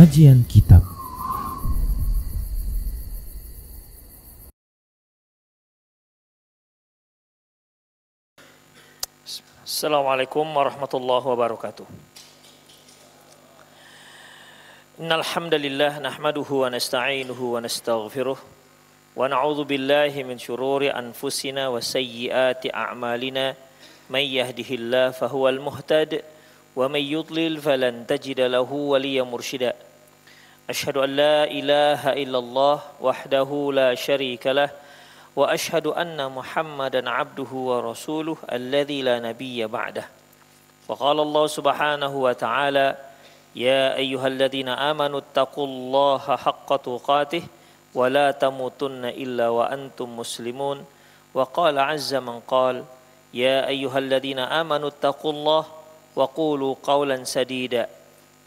Kajian Kitab. Assalamualaikum warahmatullahi wabarakatuh. Innal hamdalillah nahmaduhu wa nasta'inuhu wa nastaghfiruh wa na'udzu billahi min shururi anfusina wa sayyiati a'malina may yahdihillahu fahuwal muhtad wa may yudlil falan tajida lahu waliyyan mursyida. Asyhadu an la ilaha illallah wahdahu la syarika lah wa asyhadu anna Muhammadan abduhu wa rasuluh alladzi la nabiyya ba'dah. Wa qala Allah subhanahu wa ta'ala ya ayyuhalladzina amanu taqullaha haqqa tuqatih wa la tamutunna illa wa antum muslimun. Wa qala azza man qala ya ayyuhalladzina amanu taqullaha wa qulu qawlan sadida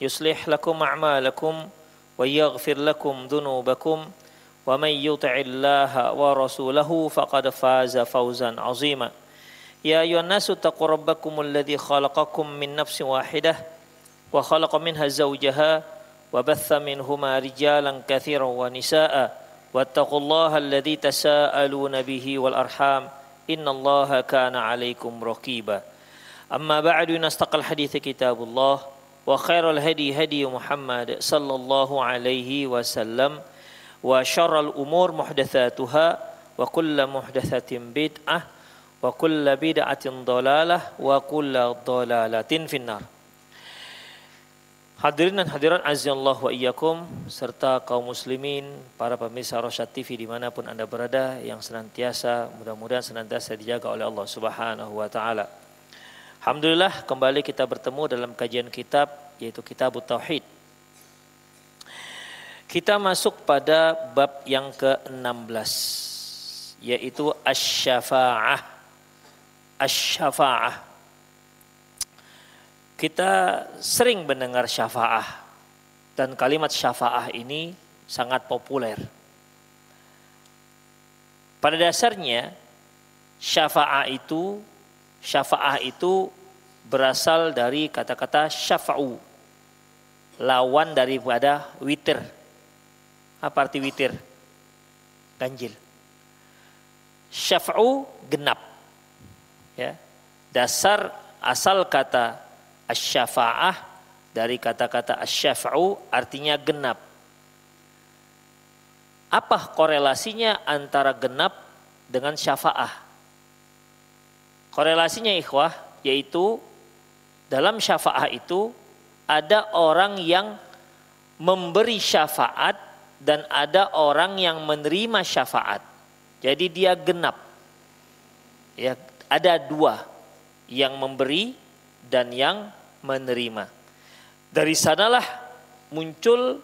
yuslih lakum a'malakum wa yaghfir lakum dhunubakum wa may yuti'illaha wa rasulahu faqad faza fawzan 'azima. Ya ayyuhan nasu taqu rabbakumul ladzi khalaqakum min nafsin wahidah wa khalaqa minha zawjaha wa batha minhuma rijalan katsiran wa nisaa'a wattaqullaha alladzi tasaaluna bihi wal arham innallaha kana 'alaikum raqiba. Amma ba'du, nastaqal hadithi kitabullah wa khairal hadi hadi Muhammad sallallahu alaihi wasallam wa syarral umur muhdatsatuha wa kullu muhdatsatin bid'ah wa kullu bid'atin dhalalah wa kullu dhalalatin finnar. Hadirin dan hadirat azallahu wa iyyakum serta kaum muslimin, para pemirsa Rosyad TV dimanapun Anda berada, yang senantiasa mudah-mudahan senantiasa dijaga oleh Allah Subhanahu wa taala. Alhamdulillah, kembali kita bertemu dalam kajian kitab, yaitu Kitabut Tauhid. Kita masuk pada bab yang ke-16, yaitu asy-syafa'ah. Asy-syafa'ah. Kita sering mendengar syafa'ah, dan kalimat syafa'ah ini sangat populer. Pada dasarnya syafa'ah itu berasal dari kata-kata syafa'u, lawan daripada witir. Apa arti witir? Ganjil. Syafa'u genap. Ya. Dasar asal kata asy-syafa'ah dari kata-kata asy-syafa'u artinya genap. Apa korelasinya antara genap dengan syafa'ah? Korelasinya ikhwah, yaitu dalam syafa'ah itu ada orang yang memberi syafaat dan ada orang yang menerima syafaat. Jadi dia genap. Ya, ada dua, yang memberi dan yang menerima. Dari sanalah muncul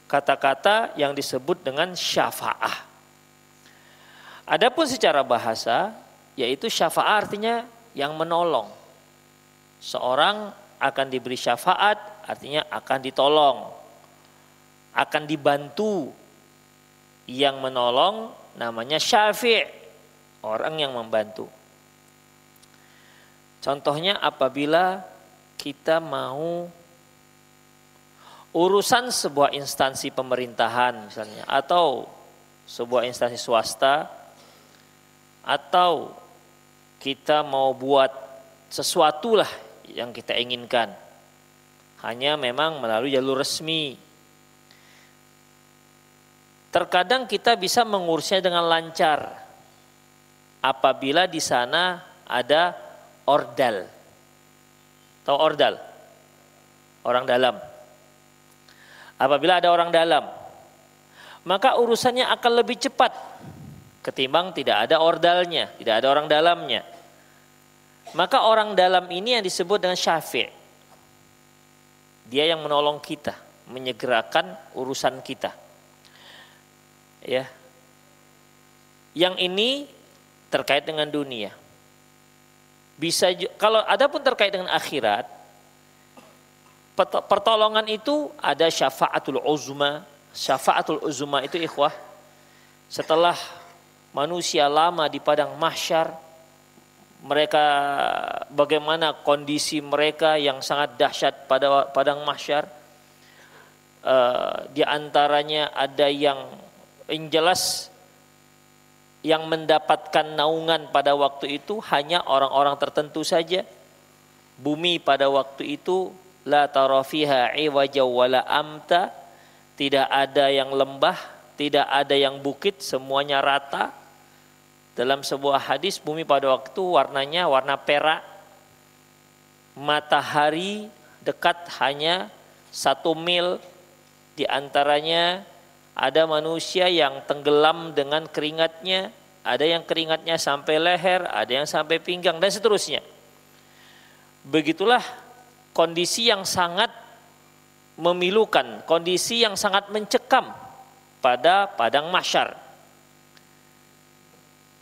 kata-kata yang disebut dengan syafa'ah. Adapun secara bahasa, yaitu syafa'ah artinya yang menolong. Seorang akan diberi syafaat, artinya akan ditolong, akan dibantu. Yang menolong namanya syafi', orang yang membantu. Contohnya apabila kita mau urusan sebuah instansi pemerintahan misalnya, atau sebuah instansi swasta, atau kita mau buat sesuatu lah yang kita inginkan, hanya memang melalui jalur resmi. Terkadang kita bisa mengurusnya dengan lancar apabila di sana ada ordal. Tahu ordal? Orang dalam. Apabila ada orang dalam, maka urusannya akan lebih cepat ketimbang tidak ada ordalnya, tidak ada orang dalamnya. Maka orang dalam ini yang disebut dengan syafi'. Dia yang menolong kita, menyegerakan urusan kita. Ya. Yang ini terkait dengan dunia. Bisa, kalau ada pun terkait dengan akhirat, pertolongan itu ada syafa'atul uzma. Syafa'atul uzma itu ikhwah, setelah manusia lama di padang mahsyar, mereka bagaimana kondisi mereka yang sangat dahsyat pada padang mahsyar, Di antaranya ada yang jelas yang mendapatkan naungan pada waktu itu hanya orang-orang tertentu saja. Bumi pada waktu itu la tara fiha iwaja wala amta, tidak ada yang lembah, tidak ada yang bukit, semuanya rata. Dalam sebuah hadis, bumi pada waktu warnanya warna perak. Matahari dekat hanya 1 mil. Di antaranya ada manusia yang tenggelam dengan keringatnya, ada yang keringatnya sampai leher, ada yang sampai pinggang, dan seterusnya. Begitulah kondisi yang sangat memilukan, kondisi yang sangat mencekam pada padang mahsyar.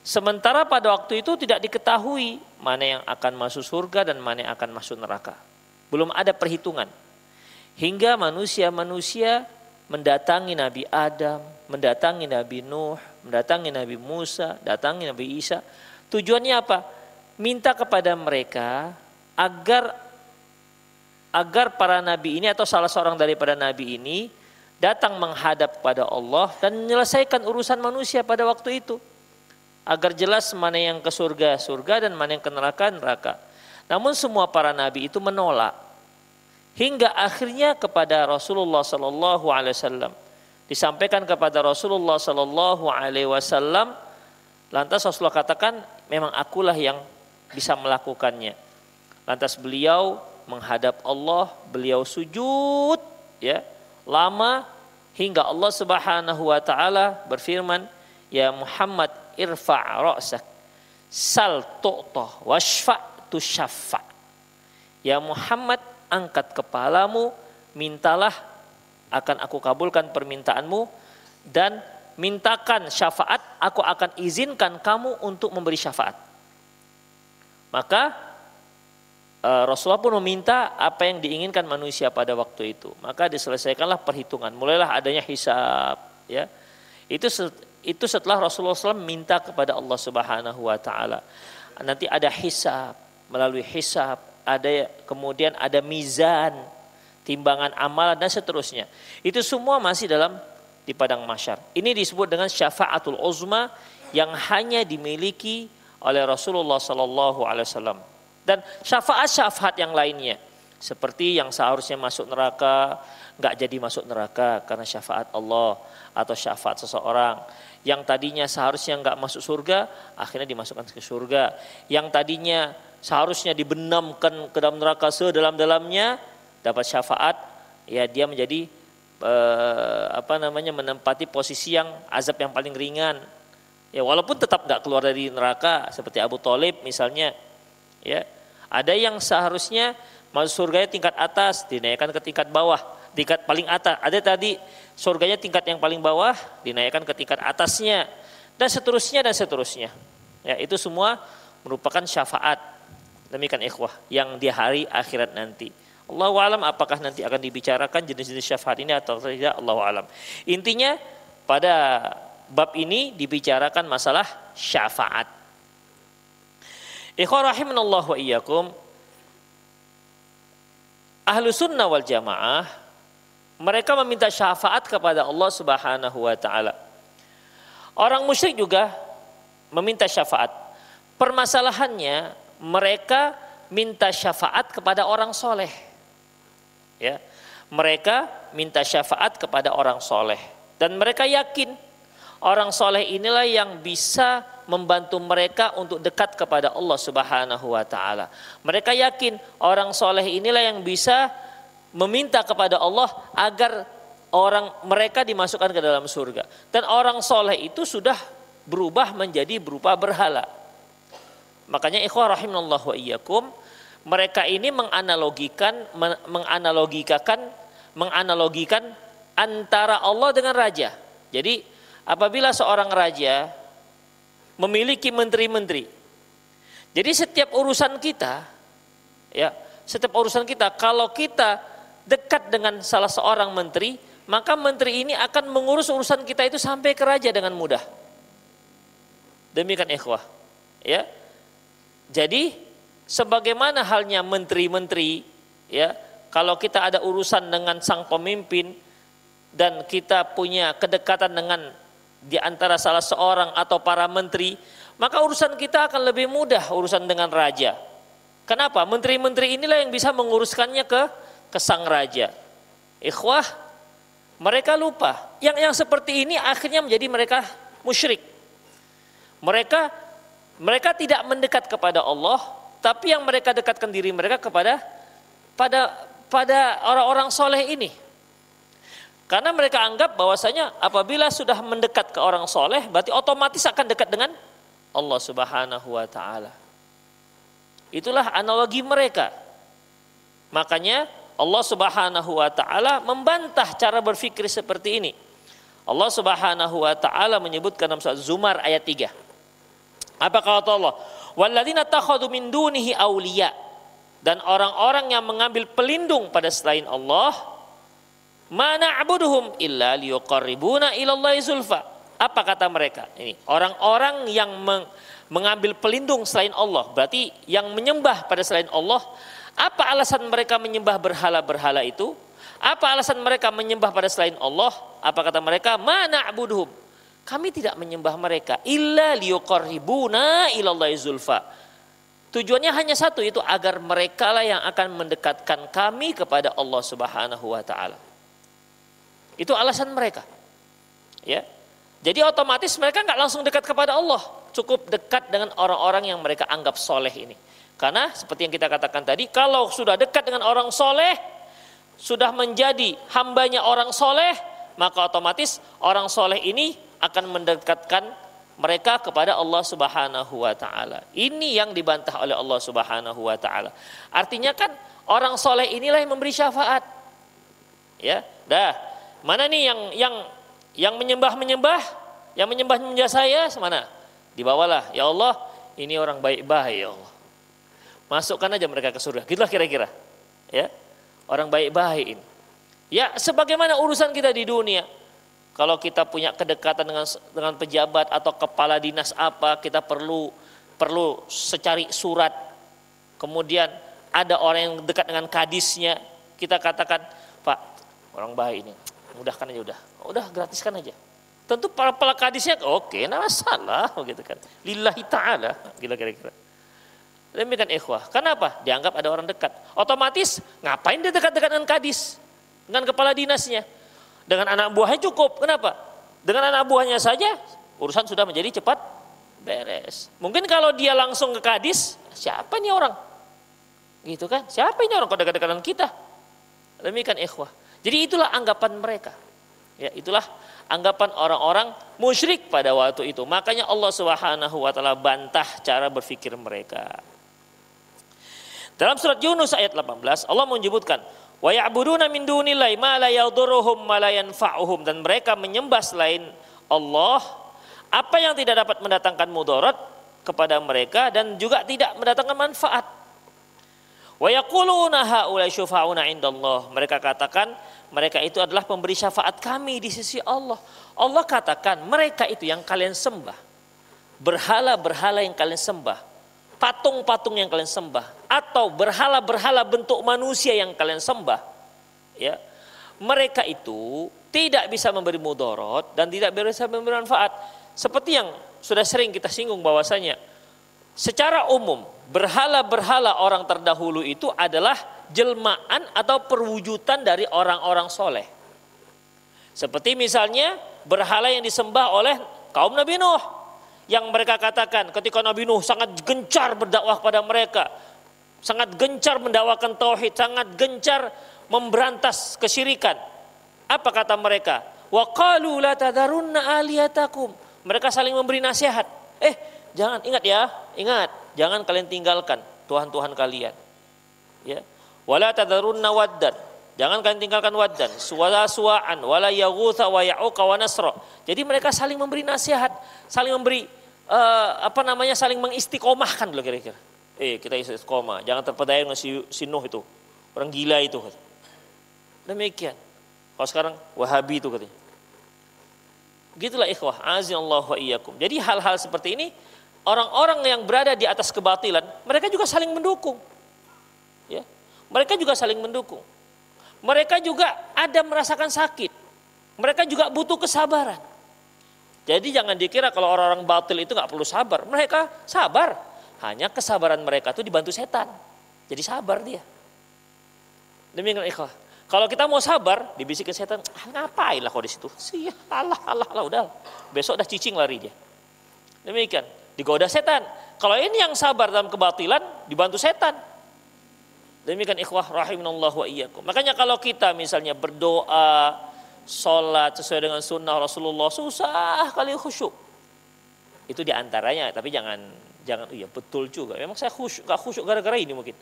Sementara pada waktu itu tidak diketahui mana yang akan masuk surga dan mana yang akan masuk neraka. Belum ada perhitungan. Hingga manusia-manusia mendatangi Nabi Adam, mendatangi Nabi Nuh, mendatangi Nabi Musa, datangi Nabi Isa. Tujuannya apa? Minta kepada mereka agar para nabi ini atau salah seorang daripada nabi ini datang menghadap pada Allah dan menyelesaikan urusan manusia pada waktu itu. Agar jelas mana yang ke surga, surga, dan mana yang ke neraka, neraka. Namun semua para nabi itu menolak. Hingga akhirnya kepada Rasulullah sallallahu alaihi wasallam disampaikan kepada Rasulullah sallallahu alaihi wasallam, lantas Rasulullah katakan, memang akulah yang bisa melakukannya. Lantas beliau menghadap Allah, beliau sujud ya, lama hingga Allah Subhanahu wa taala berfirman, ya Muhammad irfa' ra'sak sal tu'tah washfa' tushaffa. Ya Muhammad, angkat kepalamu, mintalah akan aku kabulkan permintaanmu, dan mintakan syafaat, aku akan izinkan kamu untuk memberi syafaat. Maka Rasulullah pun meminta apa yang diinginkan manusia pada waktu itu. Maka diselesaikanlah perhitungan, mulailah adanya hisab ya. Itu setelah Rasulullah SAW minta kepada Allah Subhanahu wa taala. Nanti ada hisab, melalui hisab kemudian ada mizan, timbangan amal dan seterusnya. Itu semua masih di padang mahsyar. Ini disebut dengan syafaatul uzma yang hanya dimiliki oleh Rasulullah sallallahu alaihi wasallam. Dan syafaat-syafaat yang lainnya seperti yang seharusnya masuk neraka enggak jadi masuk neraka karena syafaat Allah atau syafaat seseorang. Yang tadinya seharusnya enggak masuk surga, akhirnya dimasukkan ke surga. Yang tadinya seharusnya dibenamkan ke dalam neraka sedalam-dalamnya, dapat syafaat, ya dia menjadi menempati posisi yang azab yang paling ringan. Ya walaupun tetap enggak keluar dari neraka seperti Abu Thalib misalnya. Ya, ada yang seharusnya masuk surganya tingkat atas, dinaikkan ke tingkat bawah. Tingkat paling atas, ada tadi surganya tingkat yang paling bawah, dinaikkan ke tingkat atasnya, dan seterusnya. Ya, itu semua merupakan syafaat. Demikian ikhwah yang di hari akhirat nanti. Allahu a'lam apakah nanti akan dibicarakan jenis-jenis syafaat ini atau tidak, Allahu a'lam. Intinya pada bab ini dibicarakan masalah syafaat. Ikhwah rahimanallah wa iyyakum. Ahlu sunnah wal jamaah mereka meminta syafaat kepada Allah Subhanahu wa taala. Orang musyrik juga meminta syafaat. Permasalahannya mereka minta syafaat kepada orang soleh. Ya, mereka minta syafaat kepada orang soleh. Dan mereka yakin orang soleh inilah yang bisa membantu mereka untuk dekat kepada Allah Subhanahu wa taala. Mereka yakin orang soleh inilah yang bisa meminta kepada Allah agar mereka dimasukkan ke dalam surga. Dan orang soleh itu sudah berubah menjadi berupa berhala. Makanya ikhwah rahimanallah wa iyyakum, mereka ini menganalogikan antara Allah dengan raja. Jadi apabila seorang raja memiliki menteri-menteri, jadi setiap urusan kita kalau kita dekat dengan salah seorang menteri, maka menteri ini akan mengurus urusan kita itu sampai ke raja dengan mudah. Demikian ikhwah. Ya. Jadi sebagaimana halnya menteri-menteri, ya, kalau kita ada urusan dengan sang pemimpin, dan kita punya kedekatan dengan di antara salah seorang atau para menteri, maka urusan kita akan lebih mudah urusan dengan raja. Kenapa? Menteri-menteri inilah yang bisa menguruskannya ke sang raja. Ikhwah, mereka lupa. Yang seperti ini akhirnya menjadi mereka musyrik. Mereka tidak mendekat kepada Allah, tapi yang mereka dekatkan diri mereka kepada orang-orang soleh ini. Karena mereka anggap bahwasanya apabila sudah mendekat ke orang soleh, berarti otomatis akan dekat dengan Allah Subhanahu wa Ta'ala. Itulah analogi mereka. Makanya Allah Subhanahu wa Ta'ala membantah cara berfikir seperti ini. Allah Subhanahu wa Ta'ala menyebutkan dalam surat Zumar ayat 3. Apa kata Allah? Walladzina takhadhu min dunihi awliya, dan orang-orang yang mengambil pelindung pada selain Allah, ma na'buduhum illa liyuqarribuna ilallahi zulfa. Apa kata mereka? Ini orang-orang yang mengambil pelindung selain Allah, berarti yang menyembah pada selain Allah. Apa alasan mereka menyembah berhala-berhala itu? Apa alasan mereka menyembah pada selain Allah? Apa kata mereka? Ma na'buduhum, kami tidak menyembah mereka illa liyuqarribuna ilallahi zulfa. Tujuannya hanya satu, itu agar mereka lah yang akan mendekatkan kami kepada Allah Subhanahu wa Ta'ala. Itu alasan mereka. Ya. Jadi otomatis mereka nggak langsung dekat kepada Allah, cukup dekat dengan orang-orang yang mereka anggap soleh ini. Karena seperti yang kita katakan tadi, kalau sudah dekat dengan orang soleh, sudah menjadi hambanya orang soleh, maka otomatis orang soleh ini akan mendekatkan mereka kepada Allah Subhanahu wa Ta'ala. Ini yang dibantah oleh Allah Subhanahu wa Ta'ala. Artinya kan orang soleh inilah yang memberi syafaat. Ya, dah. Mana nih yang menyembah saya mana? Dibawalah, ya Allah, ini orang baik-baik ya Allah. Masukkan aja mereka ke surga. Gitulah kira-kira. Ya. Orang baik-baik ini. Ya, sebagaimana urusan kita di dunia. Kalau kita punya kedekatan dengan pejabat atau kepala dinas apa, kita perlu secari surat. Kemudian ada orang yang dekat dengan kadisnya, kita katakan, Pak, orang baik ini, mudahkan aja udah gratiskan aja. Tentu para kadisnya oke, nah masalah begitu kan. Lillahi ta'ala, kira-kira. Demikian ikhwah. Kenapa? Dianggap ada orang dekat. Otomatis ngapain dia dekat-dekat dengan kadis, dengan kepala dinasnya? Dengan anak buahnya cukup. Kenapa? Dengan anak buahnya saja urusan sudah menjadi cepat beres. Mungkin kalau dia langsung ke kadis, siapa ini orang? Gitu kan? Siapa ini orang kok dekat-dekat dengan kita? Demikian ikhwah. Jadi itulah anggapan mereka. Ya, itulah anggapan orang-orang musyrik pada waktu itu. Makanya Allah Subhanahu wa Ta'ala bantah cara berpikir mereka. Dalam surat Yunus ayat 18 Allah menyebutkan wa ya'buduna min dunillahi ma la yadurruhum ma la yanfa'uhum, dan mereka menyembah selain Allah apa yang tidak dapat mendatangkan mudarat kepada mereka dan juga tidak mendatangkan manfaat. Wa yaquluna haula syufa'una indallah, mereka katakan mereka itu adalah pemberi syafaat kami di sisi Allah. Allah katakan mereka itu yang kalian sembah, berhala-berhala yang kalian sembah, patung-patung yang kalian sembah, atau berhala-berhala bentuk manusia yang kalian sembah, ya, mereka itu tidak bisa memberi mudarat dan tidak bisa memberi manfaat. Seperti yang sudah sering kita singgung bahwasanya secara umum berhala-berhala orang terdahulu itu adalah jelmaan atau perwujudan dari orang-orang soleh. Seperti misalnya berhala yang disembah oleh kaum Nabi Nuh, yang mereka katakan ketika Nabi Nuh sangat gencar berdakwah kepada mereka, sangat gencar mendakwakan tauhid, sangat gencar memberantas kesyirikan. Apa kata mereka? Wa qalu la tadarunna aliyatakum. Mereka saling memberi nasihat. Jangan, ingat ya, ingat, jangan kalian tinggalkan tuhan-tuhan kalian. Ya. Wala tadarunna waddan. Jangan kalian tinggalkan waddan, wala suwa'an, wala yaghutsa wa ya'uqa wa nasra. Jadi mereka saling memberi nasihat, saling memberi saling mengistiqomahkan loh kira-kira. Kita istiqomah, jangan terpedaya dengan si Nuh itu. Orang gila itu. Demikian. Kalau sekarang Wahabi itu katanya. Gitulah ikhwah, azinallahu wa iyyakum. Jadi hal-hal seperti ini orang-orang yang berada di atas kebatilan, mereka juga saling mendukung. Ya. Mereka juga saling mendukung. Mereka juga ada merasakan sakit. Mereka juga butuh kesabaran. Jadi jangan dikira kalau orang-orang batil itu nggak perlu sabar. Mereka sabar. Hanya kesabaran mereka itu dibantu setan. Jadi sabar dia. Demikian ikhwah. Kalau kita mau sabar, dibisikin setan, ngapain lah kau di situ? Allah, udah. Besok dah cicing lari dia. Demikian, digoda setan. Kalau ini yang sabar dalam kebatilan, dibantu setan. Demikian ikhwah rahimanallahu wa iyyakum. Makanya kalau kita misalnya berdoa, sholat sesuai dengan sunnah Rasulullah, susah kali khusyuk. Itu diantaranya, tapi jangan iya betul juga. Memang saya khusyuk, gak khusyuk gara-gara ini mungkin.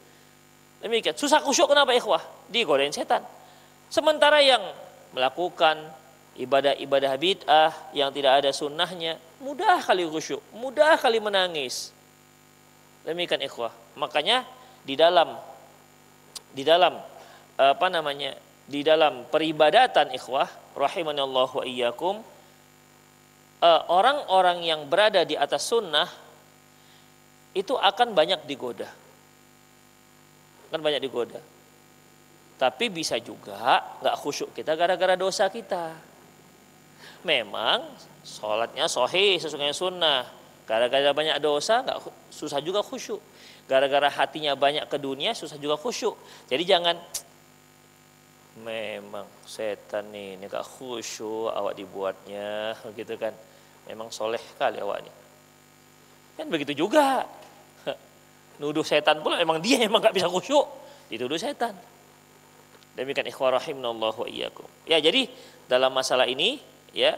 Demikian, susah khusyuk kenapa ikhwah? Digodain setan. Sementara yang melakukan ibadah-ibadah bid'ah yang tidak ada sunnahnya, mudah kali khusyuk, mudah kali menangis. Demikian ikhwah. Makanya di dalam di dalam peribadatan ikhwah rahimanallahu wa iyyakum, orang-orang yang berada di atas sunnah itu akan banyak digoda. Tapi bisa juga nggak khusyuk kita gara-gara dosa kita. Memang sholatnya sahih sesuai sunnah. Gara-gara banyak dosa nggak susah juga khusyuk. Gara-gara hatinya banyak ke dunia susah juga khusyuk. Jadi jangan memang setan ini nggak khusyuk awak dibuatnya gitu kan. Memang soleh kali awak ini. Kan begitu juga. Nuduh setan pula memang dia emang nggak bisa khusyuk. Dituduh setan. Demikian ikhwah rahimanallahu wa iyyakum. Ya, jadi dalam masalah ini ya,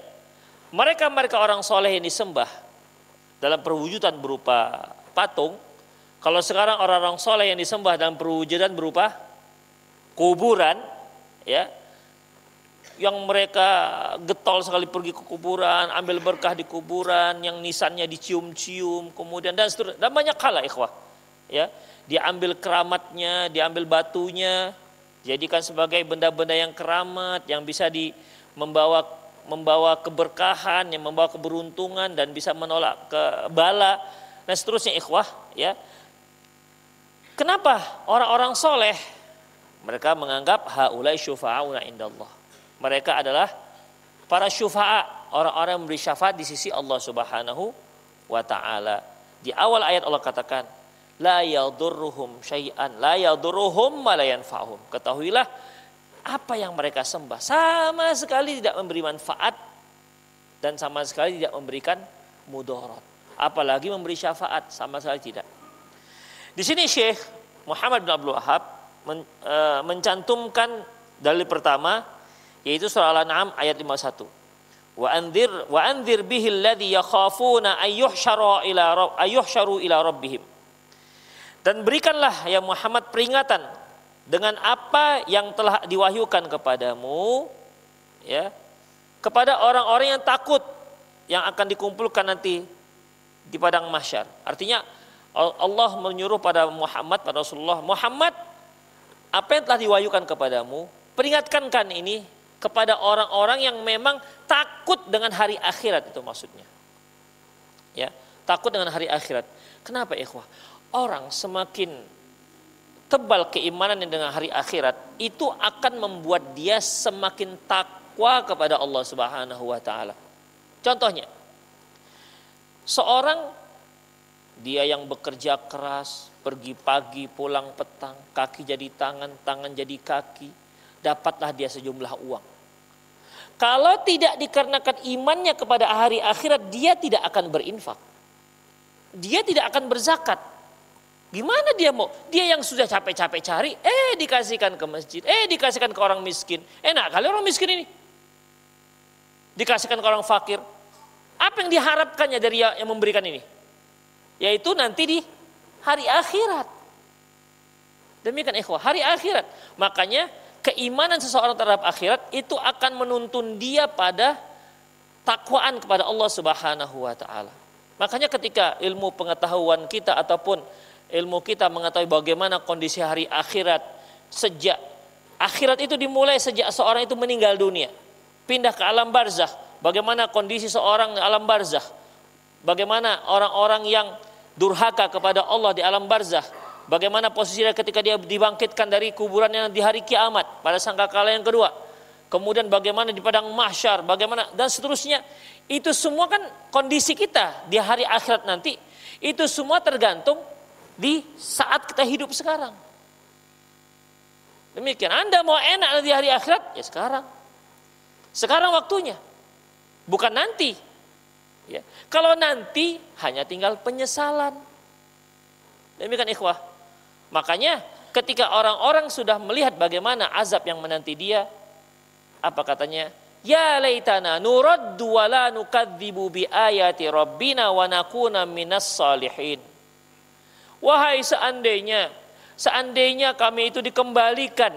mereka orang soleh yang disembah dalam perwujudan berupa patung. Kalau sekarang orang-orang soleh yang disembah dalam perwujudan berupa kuburan, ya, yang mereka getol sekali pergi ke kuburan, ambil berkah di kuburan, yang nisannya dicium-cium, kemudian dan seterusnya, dan banyak hal ikhwah, ya, diambil keramatnya, diambil batunya, jadikan sebagai benda-benda yang keramat, yang bisa membawa keberkahan, yang membawa keberuntungan dan bisa menolak bala dan seterusnya ikhwah, ya. Kenapa orang-orang soleh mereka menganggap haulai syufa'una indallah? Mereka adalah para syufa'a, orang-orang yang memberi syafaat di sisi Allah Subhanahu wa taala. Di awal ayat Allah katakan, la yadurruhum syai'an, la yadurruhum ma la yanfa'uhum. Ketahuilah apa yang mereka sembah sama sekali tidak memberi manfaat dan sama sekali tidak memberikan mudarat. Apalagi memberi syafaat, sama sekali tidak. Di sini Syekh Muhammad bin Abdul Wahhab mencantumkan dalil pertama, yaitu surah Al-An'am ayat 51. Wa anzir bihil ladzi yakhafuna ayyuhsyaru ila rabbihim. Dan berikanlah ya Muhammad peringatan dengan apa yang telah diwahyukan kepadamu, ya, kepada orang-orang yang takut yang akan dikumpulkan nanti di padang mahsyar. Artinya Allah menyuruh pada Muhammad, pada Rasulullah, Muhammad, apa yang telah diwahyukan kepadamu, peringatkan ini kepada orang-orang yang memang takut dengan hari akhirat, itu maksudnya. Ya, takut dengan hari akhirat. Kenapa ikhwah? Orang semakin tebal keimanannya dengan hari akhirat, itu akan membuat dia semakin takwa kepada Allah Subhanahu wa taala. Contohnya, seorang dia yang bekerja keras, pergi pagi, pulang petang, kaki jadi tangan, tangan jadi kaki, dapatlah dia sejumlah uang. Kalau tidak dikarenakan imannya kepada hari akhirat, dia tidak akan berinfak. Dia tidak akan berzakat. Gimana dia mau? Dia yang sudah capek-capek cari, dikasihkan ke masjid, dikasihkan ke orang miskin. Enak kali orang miskin ini. Dikasihkan ke orang fakir. Apa yang diharapkannya dari yang memberikan ini? Yaitu nanti di hari akhirat. Demikian ikhwah, hari akhirat. Makanya keimanan seseorang terhadap akhirat itu akan menuntun dia pada takwaan kepada Allah Subhanahu wa taala. Makanya ketika ilmu pengetahuan kita ataupun ilmu kita mengetahui bagaimana kondisi hari akhirat, sejak akhirat itu dimulai sejak seorang itu meninggal dunia, pindah ke alam barzakh, bagaimana kondisi seorang di alam barzakh, bagaimana orang-orang yang durhaka kepada Allah di alam barzakh, bagaimana posisinya ketika dia dibangkitkan dari kuburannya di hari kiamat pada sangkakala yang kedua. kemudian bagaimana di padang mahsyar, bagaimana dan seterusnya. Itu semua kan kondisi kita di hari akhirat nanti. Itu semua tergantung di saat kita hidup sekarang. Demikian, Anda mau enak di hari akhirat, ya sekarang. Sekarang waktunya, bukan nanti. Ya. Kalau nanti hanya tinggal penyesalan. Demikian ikhwah. Makanya ketika orang-orang sudah melihat bagaimana azab yang menanti dia, apa katanya? Ya laitana nuraddu wa la nukadzibu bi ayati rabbina wa nakuna minas salihin. Wahai seandainya kami itu dikembalikan,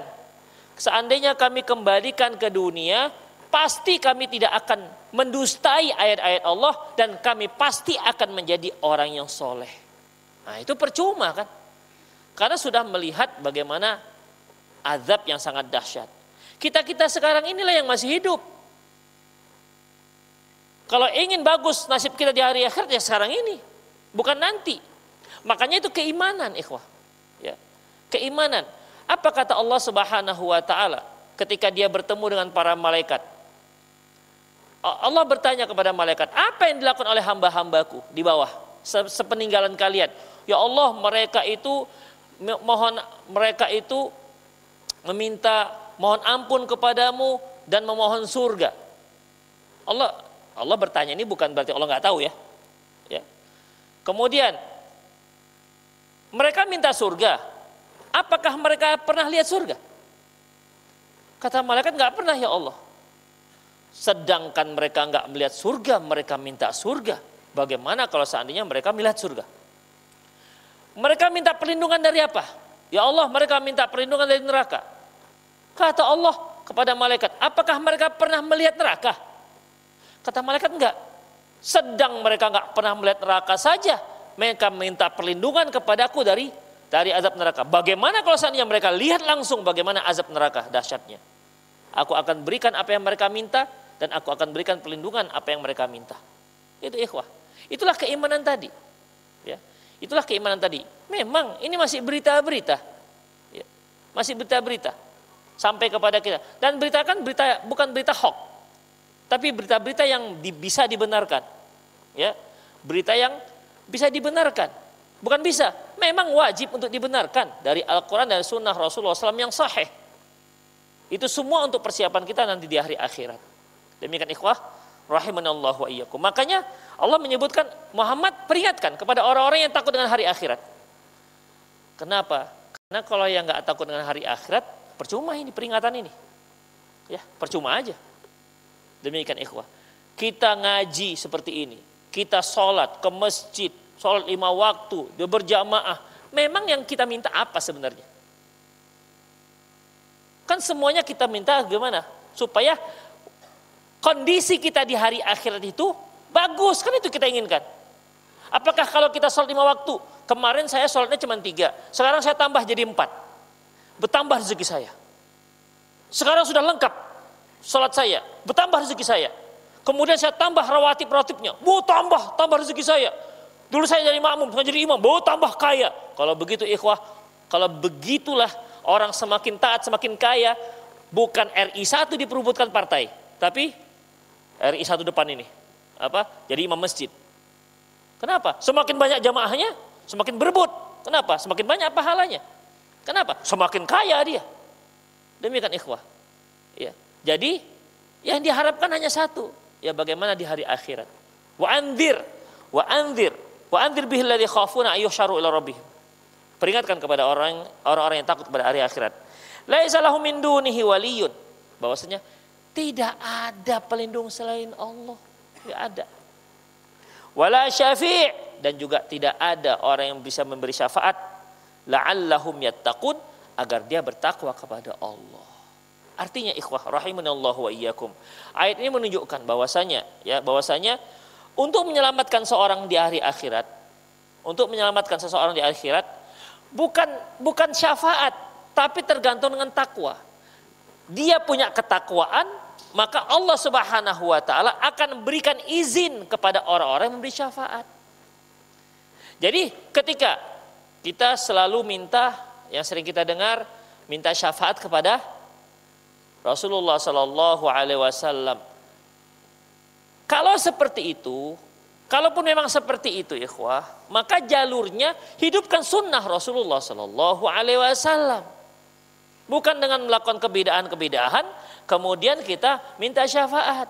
seandainya kami kembalikan ke dunia, pasti kami tidak akan mendustai ayat-ayat Allah dan kami pasti akan menjadi orang yang soleh. Nah itu percuma kan? Karena sudah melihat bagaimana azab yang sangat dahsyat. Kita sekarang inilah yang masih hidup. Kalau ingin bagus nasib kita di hari akhirat ya sekarang ini, bukan nanti. Makanya itu keimanan ikhwah. Ya. Keimanan. Apa kata Allah Subhanahu wa taala ketika dia bertemu dengan para malaikat? Allah bertanya kepada malaikat, apa yang dilakukan oleh hamba-hambaku di bawah sepeninggalan kalian? Ya Allah, mereka itu mohon ampun kepadamu dan memohon surga. Allah bertanya, ini bukan berarti Allah nggak tahu ya. Ya. Kemudian mereka minta surga. Apakah mereka pernah lihat surga? Kata malaikat, nggak pernah ya Allah. Sedangkan mereka nggak melihat surga, mereka minta surga. Bagaimana kalau seandainya mereka melihat surga? Mereka minta perlindungan dari apa? Ya Allah, mereka minta perlindungan dari neraka. Kata Allah kepada malaikat, apakah mereka pernah melihat neraka? Kata malaikat, enggak. Sedang mereka enggak pernah melihat neraka saja, mereka minta perlindungan kepadaku dari azab neraka. Bagaimana kalau seandainya mereka lihat langsung bagaimana azab neraka dahsyatnya? Aku akan berikan apa yang mereka minta dan aku akan berikan perlindungan apa yang mereka minta. Itu ikhwah. Itulah keimanan tadi. Ya. Itulah keimanan tadi. Memang ini masih berita-berita. Ya. Masih berita-berita sampai kepada kita. Dan berita kan berita bukan berita hoax. Tapi berita-berita yang bisa dibenarkan. Ya. Berita yang bisa dibenarkan. Bukan bisa, memang wajib untuk dibenarkan dari Al-Quran dan Sunnah Rasulullah SAW yang sahih. Itu semua untuk persiapan kita nanti di hari akhirat. Demikian ikhwah, rahimanallahu wa iyyakum. Makanya Allah menyebutkan, Muhammad peringatkan kepada orang-orang yang takut dengan hari akhirat. Kenapa? Karena kalau yang nggak takut dengan hari akhirat, percuma ini peringatan ini. Ya, percuma aja. Demikian ikhwah. Kita ngaji seperti ini. Kita sholat ke masjid. Sholat 5 waktu. Dia berjamaah. Memang yang kita minta apa sebenarnya? Kan semuanya kita minta gimana? Supaya kondisi kita di hari akhirat itu bagus. Kan itu kita inginkan. Apakah kalau kita sholat 5 waktu. Kemarin saya sholatnya cuma 3. Sekarang saya tambah jadi 4. Bertambah rezeki saya. Sekarang sudah lengkap sholat saya, bertambah rezeki saya. Kemudian saya tambah rawatib-rawatibnya, tambah rezeki saya. Dulu saya jadi makmum, saya jadi imam, tambah kaya. Kalau begitu ikhwah, kalau begitulah orang semakin taat, semakin kaya. Bukan RI 1 diperebutkan partai, tapi RI 1 depan ini. Jadi imam masjid. Kenapa? Semakin banyak jamaahnya, semakin berebut. Kenapa? Semakin banyak pahalanya. Kenapa? Semakin kaya dia. Demikian ikhwah. Ya. Jadi yang diharapkan hanya satu, ya bagaimana di hari akhirat. Wa anzir bihi alladzi khafuna ayyuhsyaru ila rabbihim. Peringatkan kepada orang-orang yang takut pada hari akhirat. Laisa lahum min dunihi waliyyun. Bahwasanya tidak ada pelindung selain Allah, tidak ada. Wala syafi' dan juga tidak ada orang yang bisa memberi syafaat la'allahum yattaqun agar dia bertakwa kepada Allah. Artinya ikhwah rahimanallahu wa iyyakum. Ayat ini menunjukkan bahwasanya untuk menyelamatkan seorang di hari akhirat, bukan syafaat, tapi tergantung dengan takwa. Dia punya ketakwaan, maka Allah Subhanahu wa taala akan berikan izin kepada orang-orang yang memberi syafaat. Jadi ketika kita selalu minta, yang sering kita dengar, minta syafaat kepada Rasulullah Sallallahu Alaihi Wasallam. Kalau seperti itu, kalaupun memang seperti itu, ikhwah, maka jalurnya hidupkan sunnah Rasulullah Sallallahu Alaihi Wasallam. Bukan dengan melakukan kebidaan-kebidaan, kemudian kita minta syafaat.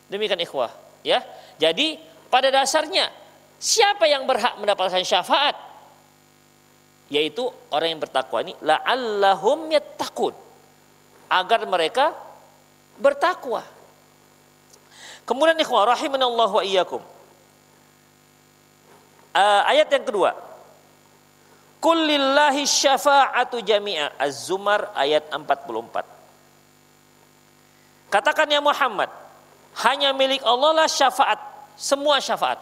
Demikian ikhwah, ya. Jadi pada dasarnya siapa yang berhak mendapatkan syafaat? Yaitu orang yang bertakwa ini, la'allahum yattaqun, agar mereka bertakwa. Kemudian ikhwah rahimanallahu wa iyyakum. Ayat yang kedua. Qul lillahi syafa'atu jami'a. Az-Zumar ayat 44. Katakan ya Muhammad, hanya milik Allah lah syafaat, semua syafaat.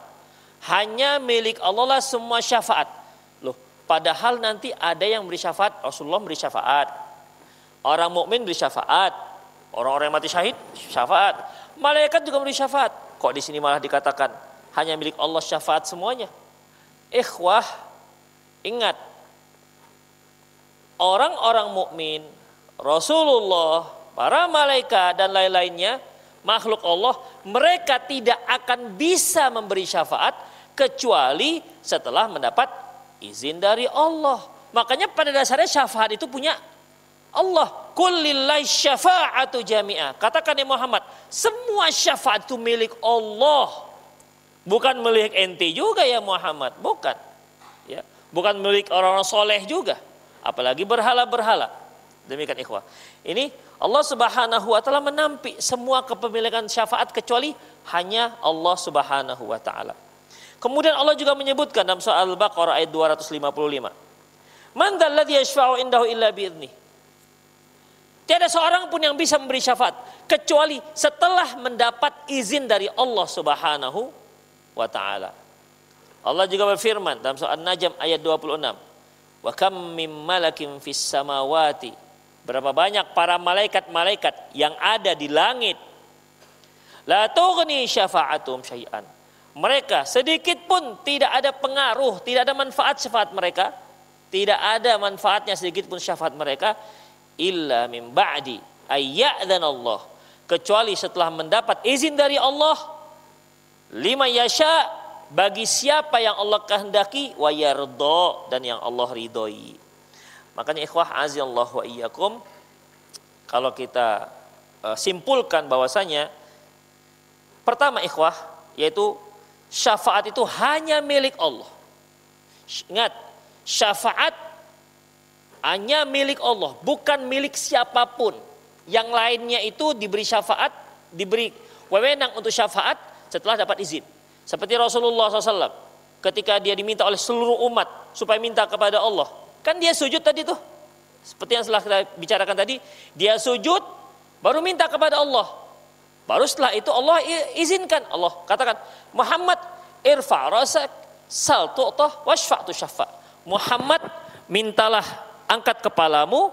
Hanya milik Allah lah semua syafaat. Loh, padahal nanti ada yang beri syafaat, Rasulullah beri syafaat. Orang mukmin beri syafaat. Orang-orang yang mati syahid syafaat. Malaikat juga beri syafaat. Kok di sini malah dikatakan hanya milik Allah syafaat semuanya? Ikhwah, ingat, orang-orang mukmin, Rasulullah, para malaikat dan lain-lainnya, makhluk Allah, mereka tidak akan bisa memberi syafaat kecuali setelah mendapat izin dari Allah. Makanya pada dasarnya syafaat itu punya Allah. Qul lillahi syafa'atu jami'a. Katakan ya Muhammad, semua syafaat itu milik Allah. Bukan milik ente juga ya Muhammad, bukan. Ya, bukan milik orang-orang soleh juga. Apalagi berhala-berhala. Demikian ikhwah. Ini Allah Subhanahu wa taala menampik semua kepemilikan syafaat kecuali hanya Allah Subhanahu wa taala. Kemudian Allah juga menyebutkan dalam surah Al-Baqarah ayat 255. Man dzalladzi yashfa'u indahu illa bi'idznih. Tiada seorang pun yang bisa memberi syafaat kecuali setelah mendapat izin dari Allah Subhanahu wa taala. Allah juga berfirman dalam surah An-Najm ayat 26. Wa kam mim malakin fis samawati. Berapa banyak para malaikat-malaikat yang ada di langit. La tughni syafa'atum syai'an. Mereka sedikit pun tidak ada pengaruh, tidak ada manfaat syafaat mereka. Tidak ada manfaatnya sedikit pun syafaat mereka. Illa min ba'di ayya'dhan Allah, kecuali setelah mendapat izin dari Allah, lima yasha, bagi siapa yang Allah kehendaki, wa yarda, dan yang Allah ridhoi. Makanya ikhwah azallahu wa iyyakum, kalau kita simpulkan bahwasanya pertama ikhwah, yaitu syafaat itu hanya milik Allah. Ingat, syafaat hanya milik Allah, bukan milik siapapun. Yang lainnya itu diberi syafaat, diberi wewenang untuk syafaat setelah dapat izin. Seperti Rasulullah SAW, ketika dia diminta oleh seluruh umat supaya minta kepada Allah, kan dia sujud tadi tuh. Seperti yang setelah kita bicarakan tadi, dia sujud, baru minta kepada Allah. Baru setelah itu Allah izinkan. Allah katakan, Muhammad irfa' rasak, sal tu'tah, washfa'tu syafa'. Muhammad, mintalah, angkat kepalamu,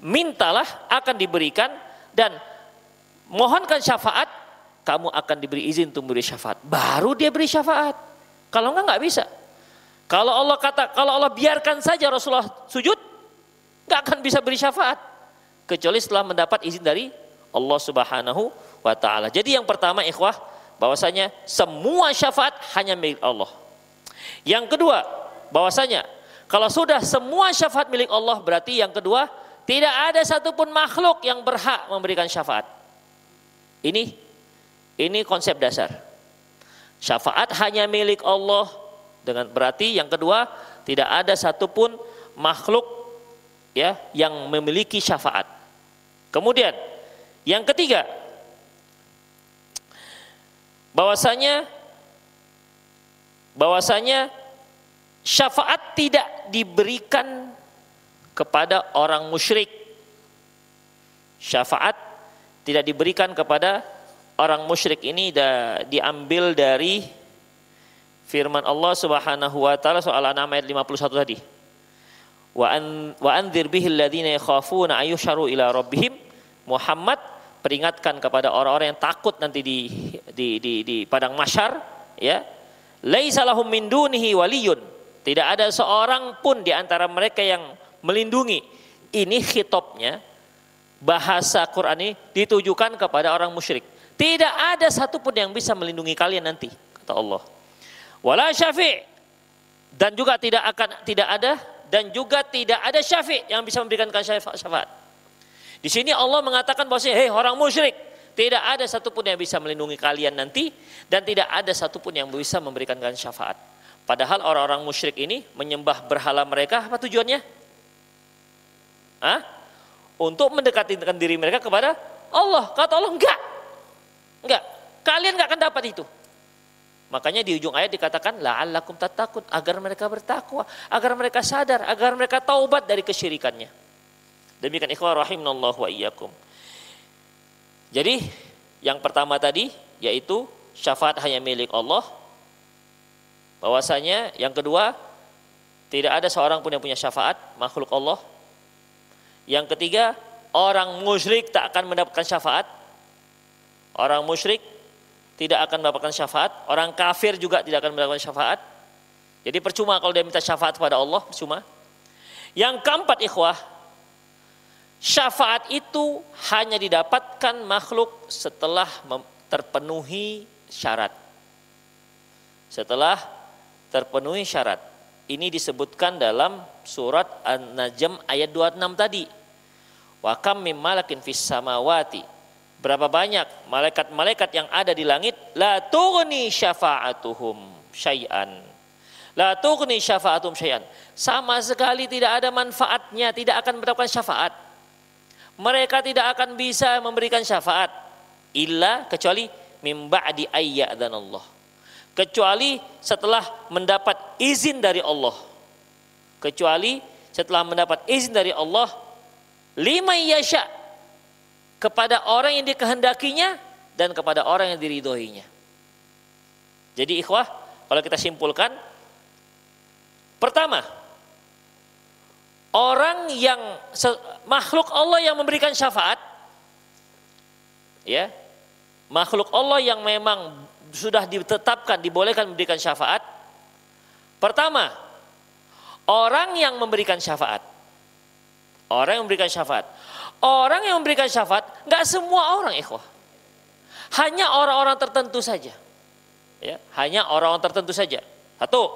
mintalah akan diberikan, dan mohonkan syafaat, kamu akan diberi izin untuk memberi syafaat. Baru dia beri syafaat. Kalau enggak bisa. Kalau Allah biarkan saja Rasulullah sujud, enggak akan bisa beri syafaat kecuali setelah mendapat izin dari Allah Subhanahu wa taala. Jadi yang pertama ikhwah, bahwasanya semua syafaat hanya milik Allah. Yang kedua, bahwasanya kalau sudah semua syafaat milik Allah, berarti yang kedua, tidak ada satupun makhluk yang berhak memberikan syafaat. Ini konsep dasar. Syafaat hanya milik Allah, dengan berarti yang kedua, tidak ada satupun makhluk ya yang memiliki syafaat. Kemudian yang ketiga, bahwasanya syafaat tidak diberikan kepada orang musyrik. Syafaat tidak diberikan kepada orang musyrik. Ini diambil dari firman Allah Subhanahu wa taala soal An-An'am ayat 51 tadi. Wa anzir bihil ladzina yakhafuna ayyusharu ila rabbihim. Muhammad, peringatkan kepada orang-orang yang takut nanti di padang mahsyar, ya. Laisa lahum min dunihi waliyun. Tidak ada seorang pun di antara mereka yang melindungi. Ini khitabnya bahasa Quran ini ditujukan kepada orang musyrik. Tidak ada satupun yang bisa melindungi kalian nanti, kata Allah. Wala syafi', dan juga tidak ada syafi' yang bisa memberikan syafaat. Di sini Allah mengatakan bahwa hei orang musyrik, tidak ada satupun yang bisa melindungi kalian nanti, dan tidak ada satupun yang bisa memberikan kalian syafaat. Padahal orang-orang musyrik ini menyembah berhala mereka, apa tujuannya? Untuk mendekatkan diri mereka kepada Allah. Kata Allah, enggak, kalian enggak akan dapat itu. Makanya di ujung ayat dikatakan la'allakum tattaqun, agar mereka bertakwa, agar mereka sadar, agar mereka taubat dari kesyirikannya. Demikian ikhwah rahimanallahu wa iyyakum. Jadi yang pertama tadi yaitu syafaat hanya milik Allah. Bahwasanya yang kedua, tidak ada seorang pun yang punya syafaat makhluk Allah. Yang ketiga, orang musyrik tak akan mendapatkan syafaat. Orang musyrik tidak akan mendapatkan syafaat. Orang kafir juga tidak akan mendapatkan syafaat. Jadi percuma kalau dia minta syafaat kepada Allah, percuma. Yang keempat ikhwah, syafaat itu hanya didapatkan makhluk setelah terpenuhi syarat. Setelah terpenuhi syarat. Ini disebutkan dalam surat An-Najm ayat 26 tadi. Wa kam mim malakin fis samawati. Berapa banyak malaikat-malaikat yang ada di langit, la tughni syafa'atuhum syai'an. La tughni syafa'atuhum syai'an. Sama sekali tidak ada manfaatnya, tidak akan mendapatkan syafaat. Mereka tidak akan bisa memberikan syafaat illa kecuali mim ba'di ayya'dan Allah. Kecuali setelah mendapat izin dari Allah. Kecuali setelah mendapat izin dari Allah, lima yasha, kepada orang yang dikehendakinya dan kepada orang yang diridhoinya. Jadi ikhwah, kalau kita simpulkan, pertama, orang yang makhluk Allah yang memberikan syafaat, ya, makhluk Allah yang memang sudah ditetapkan dibolehkan memberikan syafaat. Pertama, orang yang memberikan syafaat. Orang yang memberikan syafaat. Orang yang memberikan syafaat, enggak semua orang ikhwah. Hanya orang-orang tertentu saja. Ya, hanya orang-orang tertentu saja. Satu.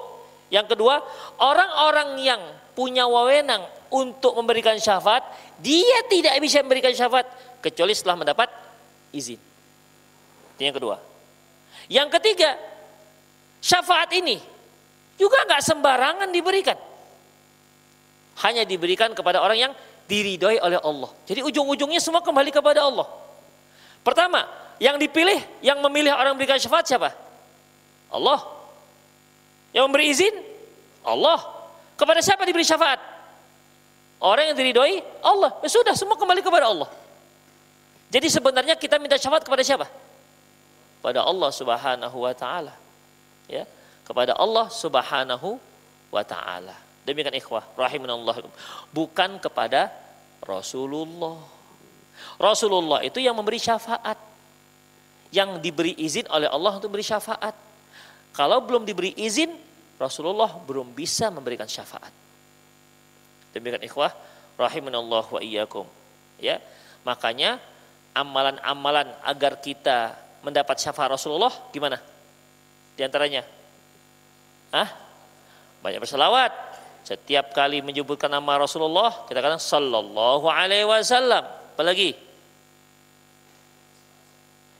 Yang kedua, orang-orang yang punya wewenang untuk memberikan syafaat, dia tidak bisa memberikan syafaat kecuali setelah mendapat izin. Itu yang kedua. Yang ketiga, syafaat ini juga enggak sembarangan diberikan. Hanya diberikan kepada orang yang diridhoi oleh Allah. Jadi ujung-ujungnya semua kembali kepada Allah. Pertama, yang dipilih, yang memilih orang memberikan syafaat siapa? Allah. Yang memberi izin? Allah. Kepada siapa diberi syafaat? Orang yang diridhoi? Allah. Ya sudah, semua kembali kepada Allah. Jadi sebenarnya kita minta syafaat kepada siapa? Pada Allah Subhanahu wa taala. Ya, kepada Allah Subhanahu wa taala. Demikian ikhwah rahimanallah, bukan kepada Rasulullah. Rasulullah itu yang memberi syafaat, yang diberi izin oleh Allah untuk beri syafaat. Kalau belum diberi izin, Rasulullah belum bisa memberikan syafaat. Demikian ikhwah rahimanallah wa iyyakum. Ya, makanya amalan-amalan agar kita mendapat syafaat Rasulullah gimana? Di antaranya, banyak berselawat. Setiap kali menyebutkan nama Rasulullah, kita katakan sallallahu alaihi wasallam. Apalagi?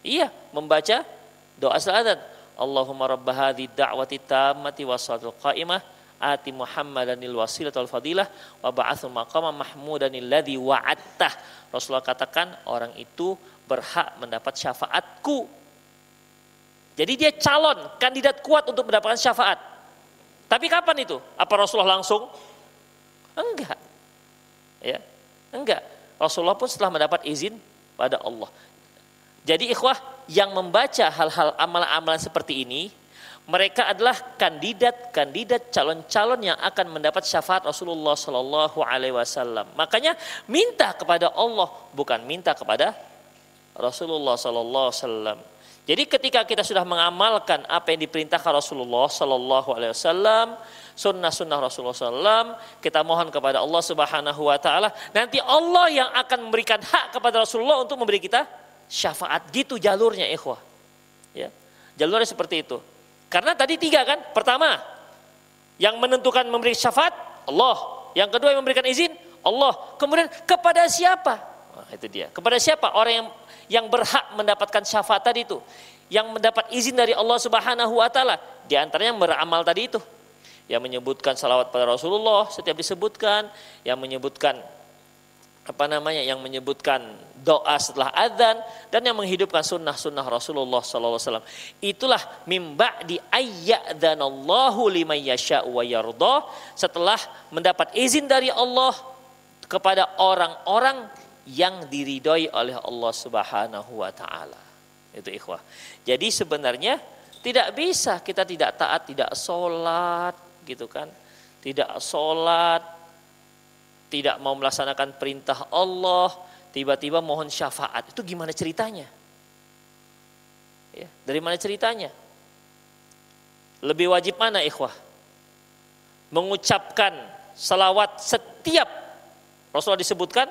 Iya, membaca doa syahadat. Allahumma rabb hadhihi da'wati tammati wassalatul qa'imah ati Muhammadanil wasilatul fadilah wa ba'atsu maqama mahmudanil ladzi wa'attah. Rasulullah katakan orang itu berhak mendapat syafaatku. Jadi dia calon, kandidat kuat untuk mendapatkan syafaat. Tapi kapan itu? Apa Rasulullah langsung? Enggak. Ya, enggak. Rasulullah pun setelah mendapat izin pada Allah. Jadi ikhwah, yang membaca hal-hal amalan-amalan seperti ini, mereka adalah kandidat-kandidat calon-calon yang akan mendapat syafaat Rasulullah Sallallahu Alaihi Wasallam. Makanya minta kepada Allah, bukan minta kepada Rasulullah Sallallahu Alaihi Wasallam. Jadi ketika kita sudah mengamalkan apa yang diperintahkan Rasulullah Sallallahu Alaihi Wasallam, sunnah-sunnah Rasulullah SAW, kita mohon kepada Allah Subhanahu Wa Taala. Nanti Allah yang akan memberikan hak kepada Rasulullah untuk memberi kita syafaat. Gitu jalurnya, ikhwah. Ya, jalurnya seperti itu. Karena tadi 3 kan, pertama yang menentukan memberi syafaat Allah, yang kedua yang memberikan izin Allah, kemudian kepada siapa? Nah, itu dia. Kepada siapa orang yang berhak mendapatkan syafaat tadi itu, yang mendapat izin dari Allah Subhanahu Wa Taala, di antaranya yang beramal tadi itu, yang menyebutkan salawat pada Rasulullah setiap disebutkan, yang menyebutkan yang menyebutkan doa setelah adzan, dan yang menghidupkan sunnah-sunnah Rasulullah SAW. Itulah mimba di ayyadzanallahu liman yasha'u wa yardah, setelah mendapat izin dari Allah kepada orang-orang yang diridhoi oleh Allah Subhanahu wa taala. Itu ikhwah. Jadi sebenarnya tidak bisa kita tidak taat, tidak sholat gitu kan. Tidak sholat, tidak mau melaksanakan perintah Allah, tiba-tiba mohon syafaat. Itu gimana ceritanya? Ya, dari mana ceritanya? Lebih wajib mana ikhwah? Mengucapkan salawat setiap Rasulullah disebutkan,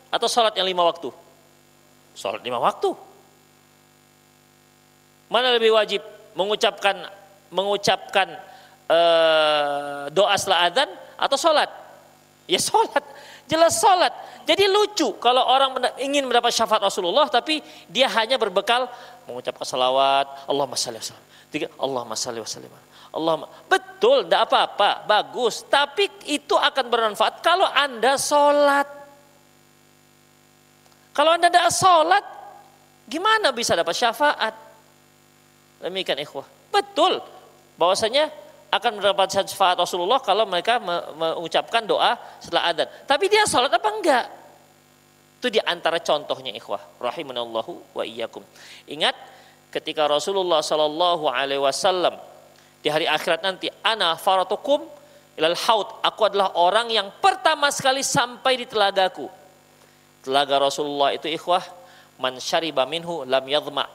atau sholat yang 5 waktu? Sholat 5 waktu. Mana lebih wajib? Mengucapkan doa setelah adzan atau sholat? Ya sholat, jelas sholat. Jadi lucu kalau orang ingin mendapat syafaat Rasulullah tapi dia hanya berbekal mengucapkan salawat, Allahumma shalli wa sallim. Allahumma shalli wa sallim. Betul, tidak apa-apa, bagus. Tapi itu akan bermanfaat kalau Anda sholat. Kalau Anda tidak sholat, gimana bisa dapat syafaat? Demikian ikhwah. Betul, bahwasanya akan mendapat syafaat Rasulullah kalau mereka mengucapkan doa setelah adzan. Tapi dia sholat apa enggak? Itu di antara contohnya ikhwah. Rahimanallahu wa iyyakum. Ingat ketika Rasulullah Sallallahu Alaihi Wasallam di hari akhirat nanti, ana faratukum ilal haud. Aku adalah orang yang pertama sekali sampai di telagaku. Telaga Rasulullah itu ikhwah, man syariba minhu lam yadhma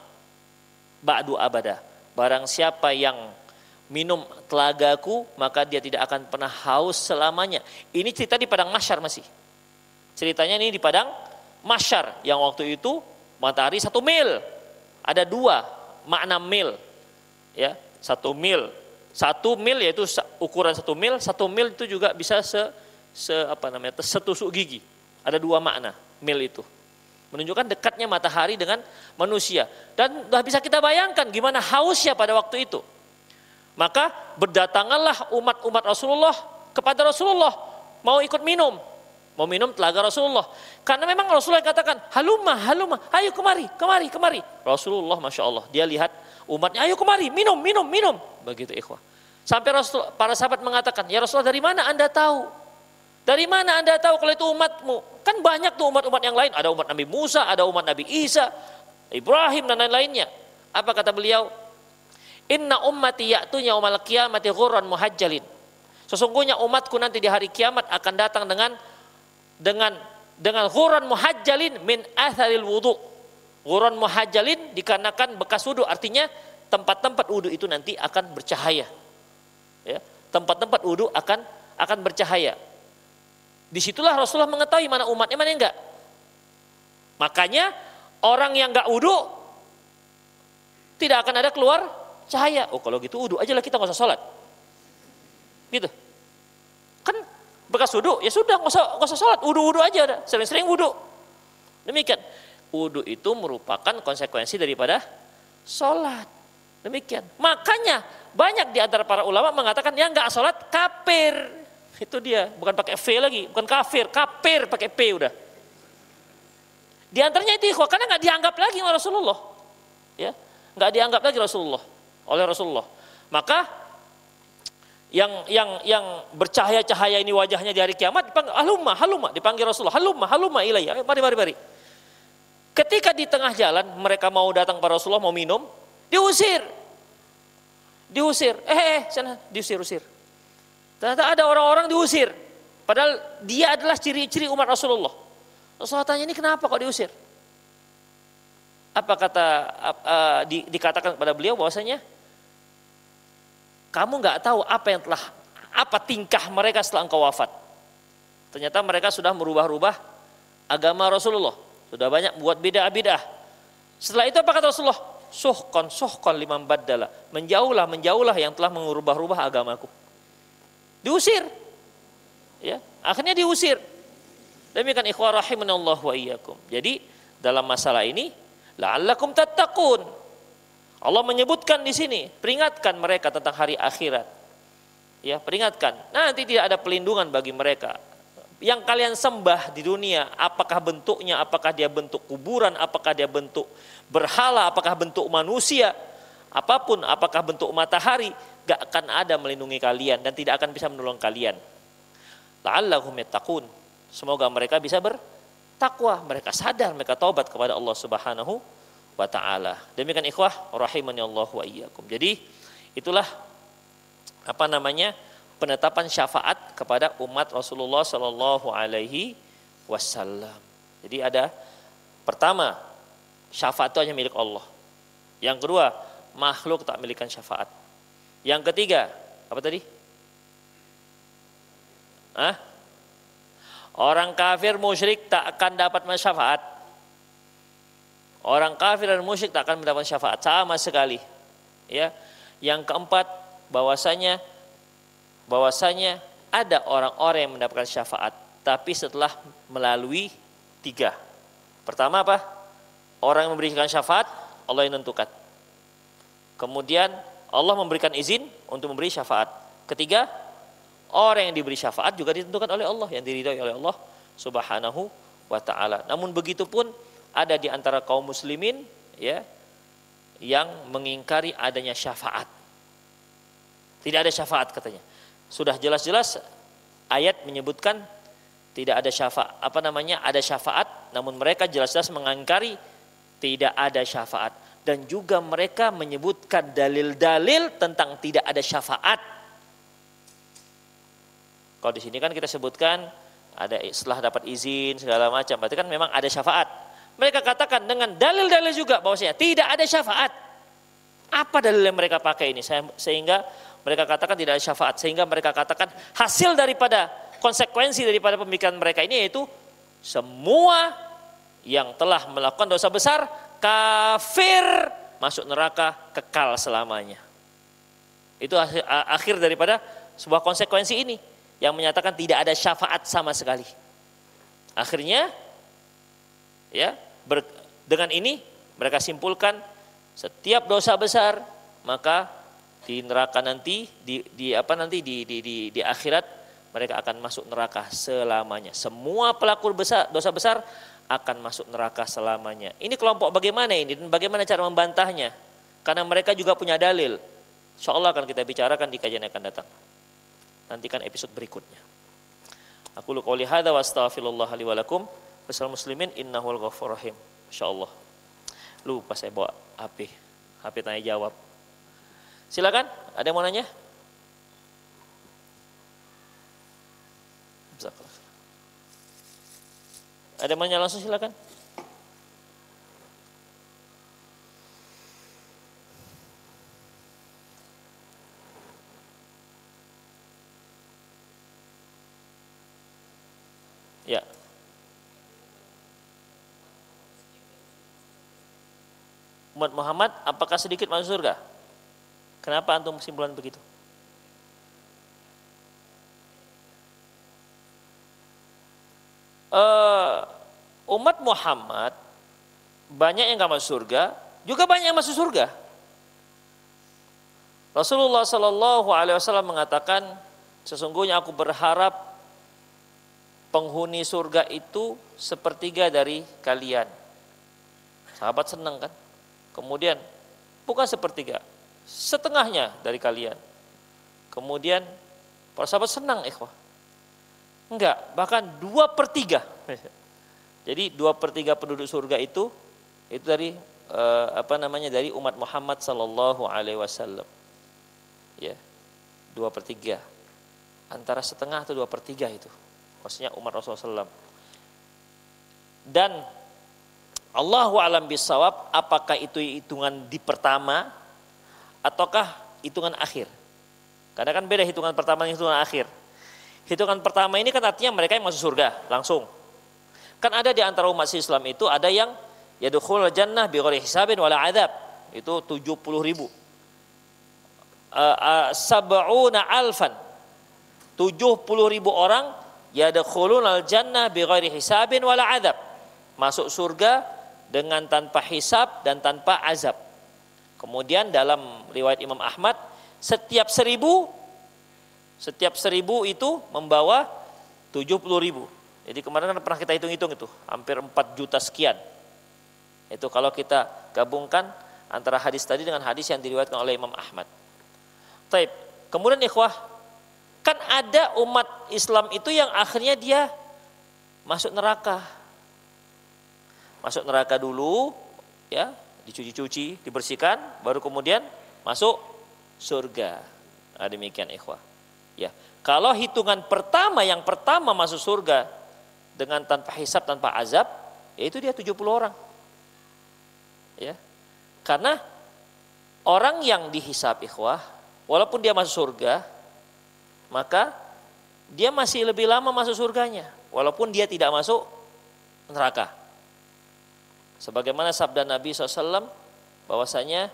ba'du abada. Barang siapa yang minum telagaku, maka dia tidak akan pernah haus selamanya. Ini cerita di padang mahsyar masih. Ceritanya ini di padang mahsyar yang waktu itu matahari 1 mil. Ada 2 makna mil. Ya, 1 mil. 1 mil yaitu ukuran 1 mil. 1 mil itu juga bisa setusuk gigi. Ada 2 makna mil itu. Menunjukkan dekatnya matahari dengan manusia. Dan sudah bisa kita bayangkan gimana hausnya pada waktu itu. Maka berdatanganlah umat-umat Rasulullah kepada Rasulullah. Mau ikut minum. Mau minum telaga Rasulullah. Karena memang Rasulullah katakan, halumma, ayo kemari. Rasulullah Masya Allah, dia lihat umatnya, ayo kemari, minum. Begitu ikhwah. Sampai para sahabat mengatakan, ya Rasulullah, dari mana Anda tahu? Dari mana Anda tahu kalau itu umatmu? Kan banyak tuh umat-umat yang lain. Ada umat Nabi Musa, ada umat Nabi Isa, Ibrahim dan lain-lainnya. Apa kata beliau? Inna ummati ya'tunya yaumal qiyamati ghurran muhajjalin. Sesungguhnya umatku nanti di hari kiamat akan datang dengan ghurran muhajjalin min atharil wudu. Ghurran muhajjalin dikarenakan bekas wudu, artinya tempat-tempat wudu itu nanti akan bercahaya. Ya, tempat-tempat wudu akan bercahaya. Disitulah Rasulullah mengetahui mana umatnya, mana enggak. Makanya orang yang enggak wudu tidak akan ada keluar cahaya. Oh kalau gitu wudu aja lah, kita nggak usah sholat. Gitu. Kan bekas wudu, ya sudah nggak usah sholat, wudu aja udah, sering-sering wudu. Demikian. Wudu itu merupakan konsekuensi daripada sholat. Demikian. Makanya banyak di antara para ulama mengatakan yang nggak sholat kafir. Itu dia, bukan pakai V lagi, bukan kafir pakai P udah. Di antaranya itu ikhwah, karena nggak dianggap lagi oleh Rasulullah, ya, nggak dianggap lagi oleh Rasulullah. Maka yang bercahaya-cahaya ini wajahnya di hari kiamat dipanggil halumma, dipanggil Rasulullah, halumma ilayya, mari. Ketika di tengah jalan mereka mau datang pada Rasulullah mau minum, diusir, sana diusir. Ternyata ada orang-orang diusir. Padahal dia adalah ciri-ciri umat Rasulullah. Rasulullah tanya, ini kenapa kok diusir? Apa kata dikatakan kepada beliau bahwasanya kamu nggak tahu apa tingkah mereka setelah engkau wafat. Ternyata mereka sudah merubah-rubah agama Rasulullah, sudah banyak buat bid'ah-bid'ah. Setelah itu apa kata Rasulullah? Suhqan liman baddala. Menjauhlah yang telah mengubah-rubah agamaku. Diusir. Ya, akhirnya diusir. Demikian ikhwah rahimanallah wa iyyakum. Jadi dalam masalah ini la'allakum tattaqun. Allah menyebutkan di sini, peringatkan mereka tentang hari akhirat. Ya, peringatkan. Nanti tidak ada pelindungan bagi mereka. Yang kalian sembah di dunia, apakah bentuknya, apakah dia bentuk kuburan, apakah dia bentuk berhala, apakah bentuk manusia, apapun, apakah bentuk matahari, gak akan ada melindungi kalian dan tidak akan bisa menolong kalian. La'allahum yattaqun. Semoga mereka bisa bertakwa, mereka sadar, mereka taubat kepada Allah Subhanahu wa taala. Demikian ikhwah rahimani Allah wa iyyakum. Jadi itulah penetapan syafaat kepada umat Rasulullah sallallahu alaihi wasallam. Jadi ada pertama, syafaat itu hanya milik Allah. Yang kedua, makhluk tak milikan syafaat. Yang ketiga, apa tadi? Orang kafir musyrik tak akan dapat syafaat. Orang kafir dan musyrik tak akan mendapat syafaat sama sekali. Ya. Yang keempat, bahwasanya ada orang-orang yang mendapatkan syafaat, tapi setelah melalui 3. Pertama apa? Orang yang memberikan syafaat, Allah yang menentukan. Kemudian Allah memberikan izin untuk memberi syafaat. Ketiga, orang yang diberi syafaat juga ditentukan oleh Allah, yang diridhai oleh Allah Subhanahu wa taala. Namun begitu pun ada di antara kaum muslimin ya yang mengingkari adanya syafaat. Tidak ada syafaat katanya. Sudah jelas-jelas ayat menyebutkan tidak ada syafaat, ada syafaat, namun mereka jelas-jelas mengingkari tidak ada syafaat, dan juga mereka menyebutkan dalil-dalil tentang tidak ada syafaat. Kalau di sini kan kita sebutkan ada setelah dapat izin segala macam, berarti kan memang ada syafaat. Mereka katakan dengan dalil-dalil juga bahwasanya tidak ada syafaat. Apa dalil yang mereka pakai ini sehingga mereka katakan tidak ada syafaat, sehingga mereka katakan hasil daripada konsekuensi daripada pemikiran mereka ini yaitu semua yang telah melakukan dosa besar kafir, masuk neraka kekal selamanya. Itu akhir daripada sebuah konsekuensi ini yang menyatakan tidak ada syafaat sama sekali. Akhirnya ya dengan ini mereka simpulkan setiap dosa besar maka di neraka nanti di akhirat mereka akan masuk neraka selamanya. Semua pelaku dosa besar akan masuk neraka selamanya. Ini kelompok bagaimana ini dan bagaimana cara membantahnya? Karena mereka juga punya dalil. Insyaallah akan kita bicarakan di kajian yang akan datang. Nantikan episode berikutnya. Aku qouli hadza wa astaghfirullah li wa lakum. Wasal muslimin innahul ghafurur rahim. Insyaallah. Lupa saya bawa HP tanya jawab. Silakan, ada yang mau nanya? Ada yang mau nanya langsung silakan. Ya. Umat Muhammad apakah sedikit masuk surga? Kenapa antum kesimpulan begitu? Umat Muhammad banyak yang gak masuk surga, juga banyak yang masuk surga. Rasulullah Sallallahu Alaihi Wasallam mengatakan, sesungguhnya aku berharap penghuni surga itu sepertiga dari kalian. Sahabat senang kan? Kemudian bukan sepertiga, setengahnya dari kalian. Kemudian para sahabat senang ikhwah. Enggak, bahkan 2/3. Jadi 2/3 penduduk surga itu dari dari umat Muhammad sallallahu alaihi wasallam. Ya. 2/3. Antara setengah atau 2/3 itu. Maksudnya umat Rasulullah SAW. Dan Allahu a'lam bissawab, apakah itu hitungan di pertama ataukah hitungan akhir? Karena kan beda hitungan pertama dan hitungan akhir. Hitungan pertama ini kan artinya mereka yang masuk surga langsung. Kan ada di antara umat Islam itu ada yang yadkhulul jannah bighairi hisabin wala adzab. Itu 70.000. Sab'una alfan. 70.000 orang yadkhulunal jannah bighairi hisabin wala adzab. Masuk surga dengan tanpa hisab dan tanpa azab. Kemudian dalam riwayat Imam Ahmad, setiap 1.000 itu membawa 70.000. Jadi kemarin kan pernah kita hitung-hitung itu, hampir 4 juta sekian. Itu kalau kita gabungkan antara hadis tadi dengan hadis yang diriwayatkan oleh Imam Ahmad. Taib. Kemudian ikhwah, kan ada umat Islam itu yang akhirnya dia masuk neraka. Masuk neraka dulu, ya, dicuci-cuci, dibersihkan, baru kemudian masuk surga. Nah, demikian ikhwah. Ya, kalau hitungan pertama yang pertama masuk surga dengan tanpa hisab, tanpa azab, yaitu dia 70 orang. Ya. Karena orang yang dihisab ikhwah, walaupun dia masuk surga, maka dia masih lebih lama masuk surganya, walaupun dia tidak masuk neraka. Sebagaimana sabda Nabi SAW, bahwasanya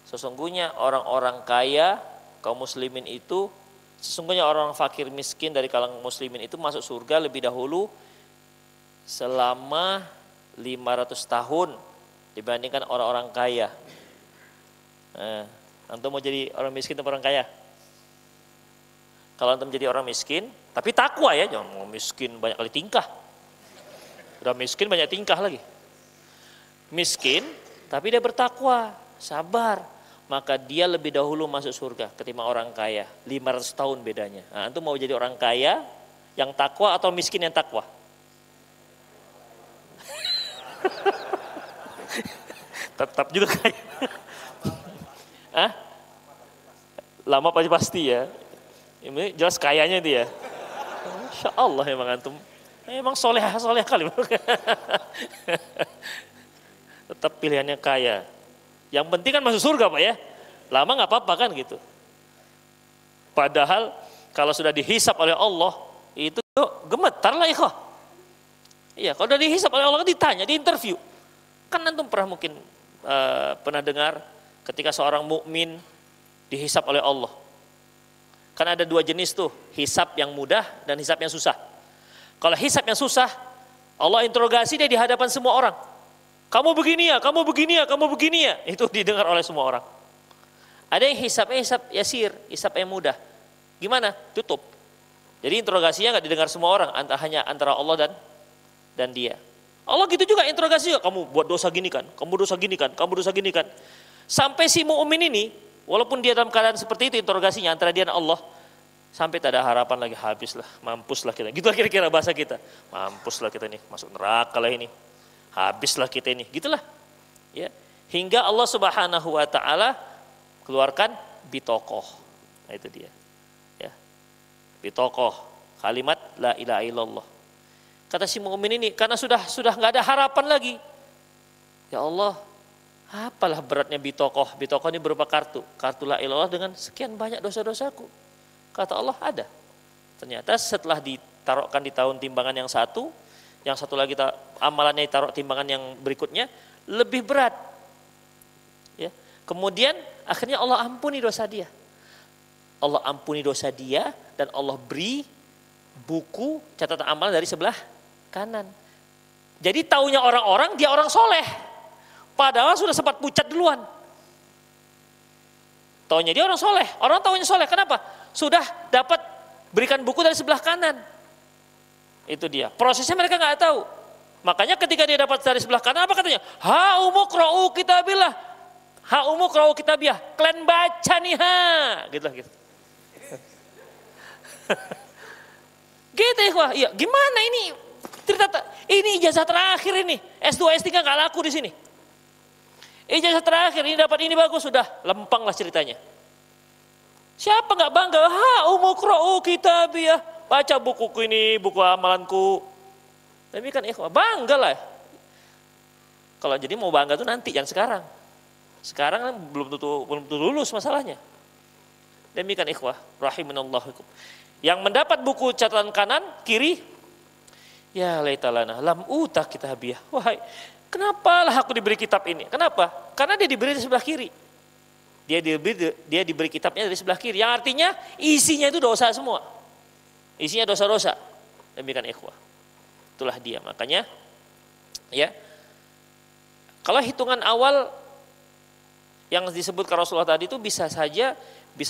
sesungguhnya orang-orang kaya, kaum muslimin itu, sesungguhnya orang fakir miskin dari kalangan muslimin itu masuk surga lebih dahulu selama 500 tahun dibandingkan orang-orang kaya. Antum mau jadi orang miskin atau orang kaya? Kalau antum jadi orang miskin, tapi takwa ya, jangan mau miskin banyak kali tingkah. Udah miskin banyak tingkah lagi. Miskin, tapi dia bertakwa, sabar, maka dia lebih dahulu masuk surga ketimbang orang kaya. 500 tahun bedanya. Nah, antum mau jadi orang kaya yang takwa atau miskin yang takwa? Tetap juga kaya. Hah? Lama pasti ya. Ini jelas kayanya dia. Insya Allah emang antum. Emang soleh kali. Tetap pilihannya kaya. Yang penting kan masuk surga Pak ya. Lama nggak apa-apa kan gitu. Padahal kalau sudah dihisap oleh Allah itu gemetar lah ikhwah. Iya, kalau sudah dihisap oleh Allah ditanya, di interview. Kan antum pernah mungkin pernah dengar ketika seorang mukmin dihisap oleh Allah. Kan ada 2 jenis tuh, hisap yang mudah dan hisap yang susah. Kalau hisap yang susah, Allah interogasi dia di hadapan semua orang. Kamu begini ya, kamu begini ya, kamu begini ya. Itu didengar oleh semua orang. Ada yang hisap yasir, hisap yang mudah. Gimana? Tutup. Jadi interogasinya nggak didengar semua orang, hanya antara Allah dan dia. Allah gitu juga interogasi, kamu buat dosa gini kan, kamu dosa gini kan, kamu dosa gini kan. Sampai si mukmin ini, walaupun dia dalam keadaan seperti itu interogasinya antara dia dan Allah, sampai tak ada harapan lagi, habislah, mampuslah kita. Gitu kira-kira bahasa kita. Mampuslah kita nih, masuk neraka lah ini. Habislah kita ini, gitulah. Ya. Hingga Allah Subhanahu wa taala keluarkan bitokoh. Nah, itu dia. Ya. Bitokoh, kalimat la ilaha illallah. Kata si mukmin ini, karena sudah enggak ada harapan lagi. Ya Allah, apalah beratnya bitokoh. Bitokoh ini berupa kartu la ilaha illallah dengan sekian banyak dosa-dosaku. Kata Allah, ada. Ternyata setelah ditaruhkan di tahun timbangan yang satu lagi amalannya ditaruh timbangan yang berikutnya lebih berat. Ya. Kemudian akhirnya Allah ampuni dosa dia. Allah ampuni dosa dia dan Allah beri buku catatan amal dari sebelah kanan. Jadi taunya orang-orang dia orang soleh. Padahal sudah sempat pucat duluan. Taunya dia orang soleh. Orang taunya soleh. Kenapa? Sudah dapat berikan buku dari sebelah kanan. Itu dia. Prosesnya mereka nggak tahu. Makanya ketika dia dapat dari sebelah kanan, apa katanya? Ha umuqra'u kitabillah. Ha umuqra'u kitabiah. Kalian baca nih ha. Gitu lah gitu. Gitu ya, iya. Gimana ini? Ini ijazah terakhir ini. S2, S3 nggak laku di sini. Ijazah terakhir ini dapat ini bagus, sudah lempang lah ceritanya. Siapa nggak bangga? Ha umuqra'u kitabiah. Baca bukuku ini, buku amalanku. Tapi kan ikhwah, bangga lah. Kalau jadi mau bangga tuh nanti, jangan sekarang. Sekarang kan belum tentu lulus masalahnya. Demikian ikhwah, rahimanallahu. Yang mendapat buku catatan kanan, kiri, ya laitalana lam uta kitabiyah. Wahai, kenapalah aku diberi kitab ini? Kenapa? Karena dia diberi di sebelah kiri. Dia diberi kitabnya dari sebelah kiri. Yang artinya isinya itu dosa semua. Isinya dosa-dosa. Demikian ikhwah. Itulah dia. Makanya ya, kalau hitungan awal yang disebutkan Rasulullah tadi itu bisa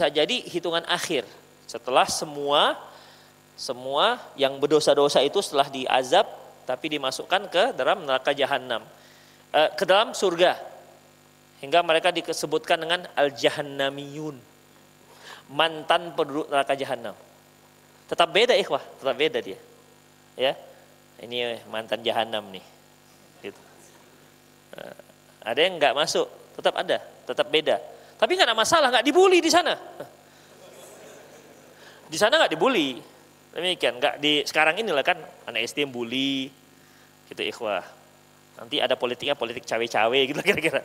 jadi hitungan akhir. Setelah semua yang berdosa-dosa itu setelah diazab tapi dimasukkan ke dalam neraka jahanam, ke dalam surga, hingga mereka disebutkan dengan al-jahannamiyun, mantan penduduk neraka jahanam. Tetap beda ikhwah, tetap beda dia. Ya, ini mantan jahanam nih. Gitu. Ada yang nggak masuk, tetap ada, tetap beda. Tapi nggak ada masalah, nggak dibully di sana. Di sana nggak dibully. Demikian, nggak di sekarang inilah kan anak SD yang bully, gitu ikhwah. Nanti ada politiknya, politik cawe-cawe gitu kira-kira.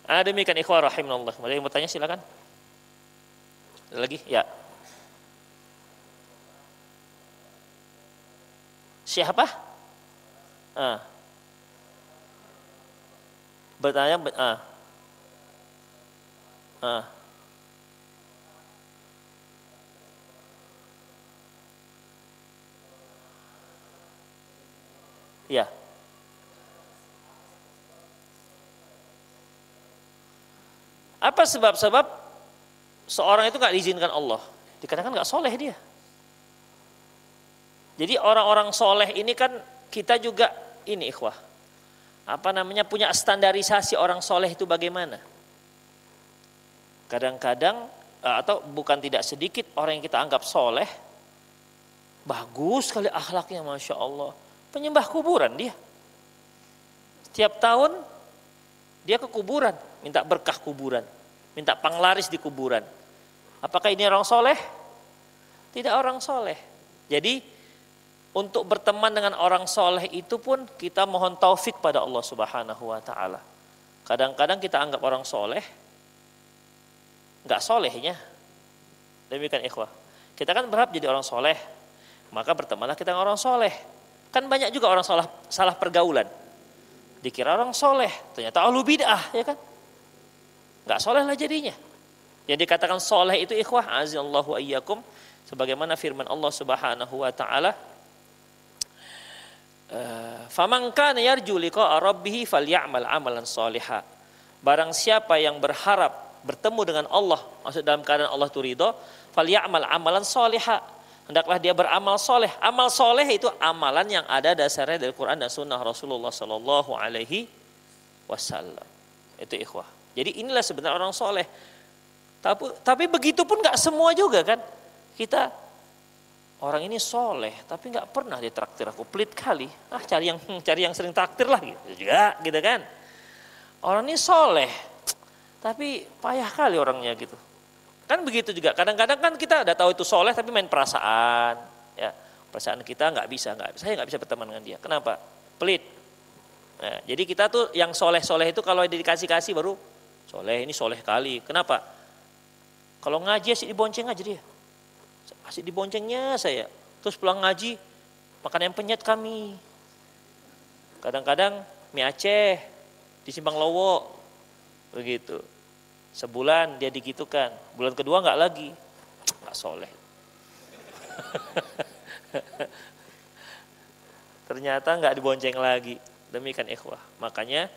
Demikian ikhwah rahimanallah. Ada yang bertanya silakan. Ada lagi? Ya. Siapa? Bertanya. Ya. Apa sebab-sebab seorang itu nggak diizinkan Allah? Dikatakan nggak soleh dia. Jadi orang-orang soleh ini kan kita juga ini ikhwah, punya standarisasi orang soleh itu bagaimana? Kadang-kadang atau bukan tidak sedikit orang yang kita anggap soleh, bagus sekali akhlaknya, masya Allah, penyembah kuburan dia. Setiap tahun dia ke kuburan, minta berkah kuburan, minta panglaris di kuburan. Apakah ini orang soleh? Tidak orang soleh. Jadi untuk berteman dengan orang soleh itu pun kita mohon taufik pada Allah Subhanahu wa Ta'ala. Kadang-kadang kita anggap orang soleh, nggak solehnya. Demikian ikhwah. Kita kan berharap jadi orang soleh, maka bertemanlah kita dengan orang soleh. Kan banyak juga orang salah pergaulan. Dikira orang soleh, ternyata ahlu bid'ah, ya kan? Nggak soleh lah jadinya. Yang dikatakan soleh itu ikhwah, azallahu ayyakum, sebagaimana firman Allah Subhanahu wa Ta'ala, faman kana yarju liqa'a rabbih falyamal amalan shaliha. Barang siapa yang berharap bertemu dengan Allah, maksud dalam keadaan Allah itu ridho, falyamal amalan shaliha, hendaklah dia beramal soleh. Amal soleh itu amalan yang ada dasarnya dari Quran dan Sunnah Rasulullah Sallallahu Alaihi Wasallam. Itu ikhwah. Jadi inilah sebenarnya orang soleh. Tapi begitu pun nggak semua juga kan. Kita orang ini soleh, tapi nggak pernah ditraktir aku, pelit kali. Cari yang sering traktir lah gitu juga, gitu kan. Orang ini soleh, tapi payah kali orangnya gitu. Kan begitu juga. Kadang-kadang kan kita udah tahu itu soleh, tapi main perasaan. Ya, perasaan kita saya nggak bisa berteman dengan dia. Kenapa? Pelit. Nah, jadi kita tuh yang soleh-soleh itu kalau dikasih-kasih baru soleh, ini soleh kali. Kenapa? Kalau ngaji asik dibonceng aja dia. Asik diboncengnya saya. Terus pulang ngaji, makan yang penyet kami. Kadang-kadang mie Aceh di Simpang Lowo. Begitu. Sebulan dia digitukan. Bulan kedua enggak lagi. Enggak soleh. Ternyata enggak dibonceng lagi. Demikian ikhwah. Makanya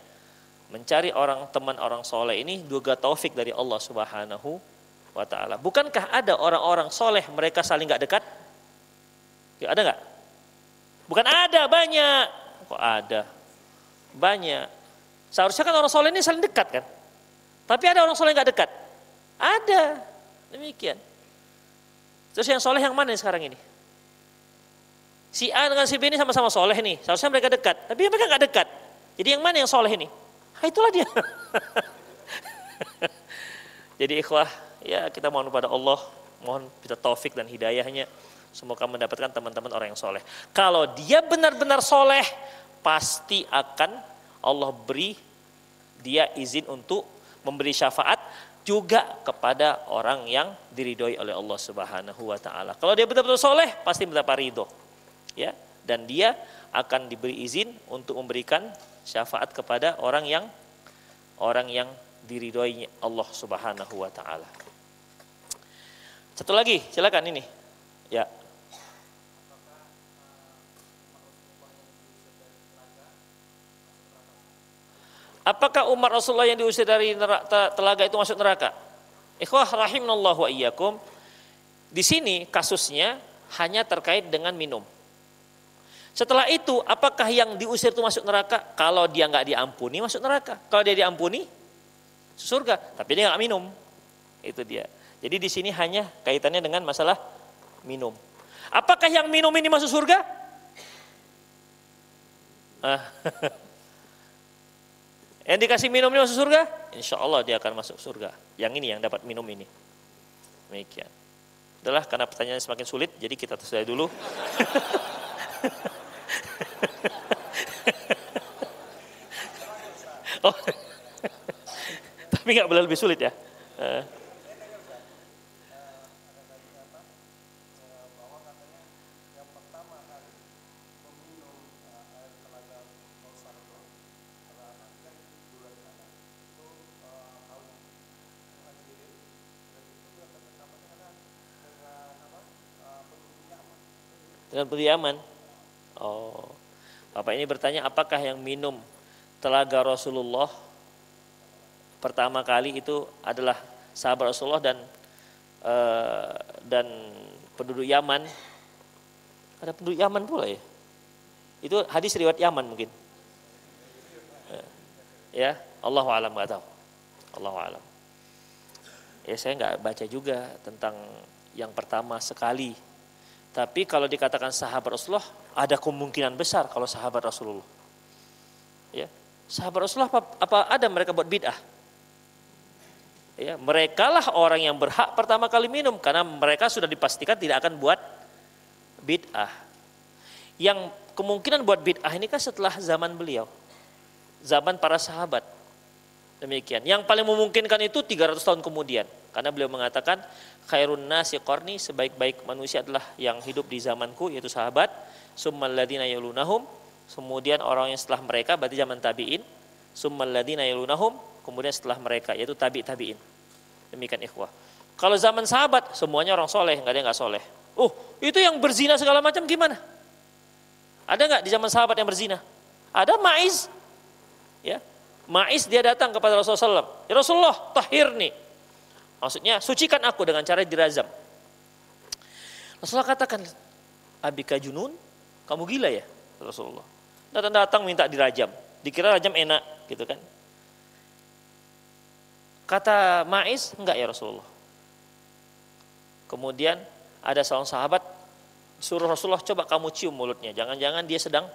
mencari teman orang soleh ini juga taufik dari Allah Subhanahu wa Ta'ala. Bukankah ada orang-orang soleh mereka saling gak dekat? Ya, ada gak? Bukan ada, banyak. Kok ada? Banyak. Seharusnya kan orang soleh ini saling dekat kan? Tapi ada orang soleh gak dekat? Ada. Demikian. Terus yang soleh yang mana sekarang ini? Si A dengan si B ini sama-sama soleh nih. Seharusnya mereka dekat. Tapi mereka gak dekat. Jadi yang mana yang soleh ini? Itulah dia. Jadi ikhwah, ya kita mohon kepada Allah, mohon kita taufik dan hidayahnya, semoga mendapatkan teman-teman orang yang soleh. Kalau dia benar-benar soleh, pasti akan Allah beri dia izin untuk memberi syafaat juga kepada orang yang diridhoi oleh Allah Subhanahu wa taala. Kalau dia betul-betul soleh, pasti mendapat ridho. Ya, dan dia akan diberi izin untuk memberikan syafaat kepada orang yang diridhoi Allah Subhanahu wa taala. Satu lagi, silakan ini. Ya. Apakah umat Rasulullah yang diusir dari telaga itu masuk neraka? Ikhwah rahimanallahu wa iyyakum. Di sini kasusnya hanya terkait dengan minum. Setelah itu, apakah yang diusir itu masuk neraka? Kalau dia nggak diampuni, masuk neraka. Kalau dia diampuni, surga. Tapi dia nggak minum. Itu dia. Jadi di sini hanya kaitannya dengan masalah minum. Apakah yang minum ini masuk surga? Yang dikasih minum ini masuk surga? Insya Allah dia akan masuk surga. Yang ini yang dapat minum ini. Demikian. Adalah karena pertanyaannya semakin sulit, jadi kita selesai dulu. Oh. Tapi nggak boleh lebih sulit ya. Dengan penduduk Yaman. Oh, Bapak ini bertanya apakah yang minum telaga Rasulullah pertama kali itu adalah sahabat Rasulullah dan penduduk Yaman. Ada penduduk Yaman pula ya? Itu hadis riwayat Yaman mungkin. Ya, Allahu a'lam, nggak tahu. Allahu a'lam. Ya saya nggak baca juga tentang yang pertama sekali. Tapi kalau dikatakan sahabat Rasulullah, ada kemungkinan besar kalau sahabat Rasulullah. Ya, sahabat Rasulullah apa ada mereka buat bid'ah? Ya, merekalah orang yang berhak pertama kali minum karena mereka sudah dipastikan tidak akan buat bid'ah. Yang kemungkinan buat bid'ah ini kan setelah zaman beliau, zaman para sahabat. Demikian. Yang paling memungkinkan itu 300 tahun kemudian. Karena beliau mengatakan khairun nasi qarni, sebaik-baik manusia adalah yang hidup di zamanku, yaitu sahabat. Summal ladzina yalunahum, kemudian orang yang setelah mereka berarti zaman tabi'in. Summal ladzina yalunahum, kemudian setelah mereka yaitu tabi'in. Demikian ikhwah. Kalau zaman sahabat semuanya orang soleh, nggak ada yang nggak soleh. Itu yang berzina segala macam gimana? Ada nggak di zaman sahabat yang berzina? Ada Ma'iz. Ya. Ma'iz dia datang kepada Rasulullah SAW. Ya Rasulullah, tahhirni. Maksudnya, sucikan aku dengan cara dirazam. Rasulullah katakan, abika junun, kamu gila ya Rasulullah. Datang-datang minta dirajam. Dikira rajam enak gitu kan. Kata Ma'iz, enggak ya Rasulullah. Kemudian ada seorang sahabat suruh Rasulullah, coba kamu cium mulutnya. Jangan-jangan dia sedang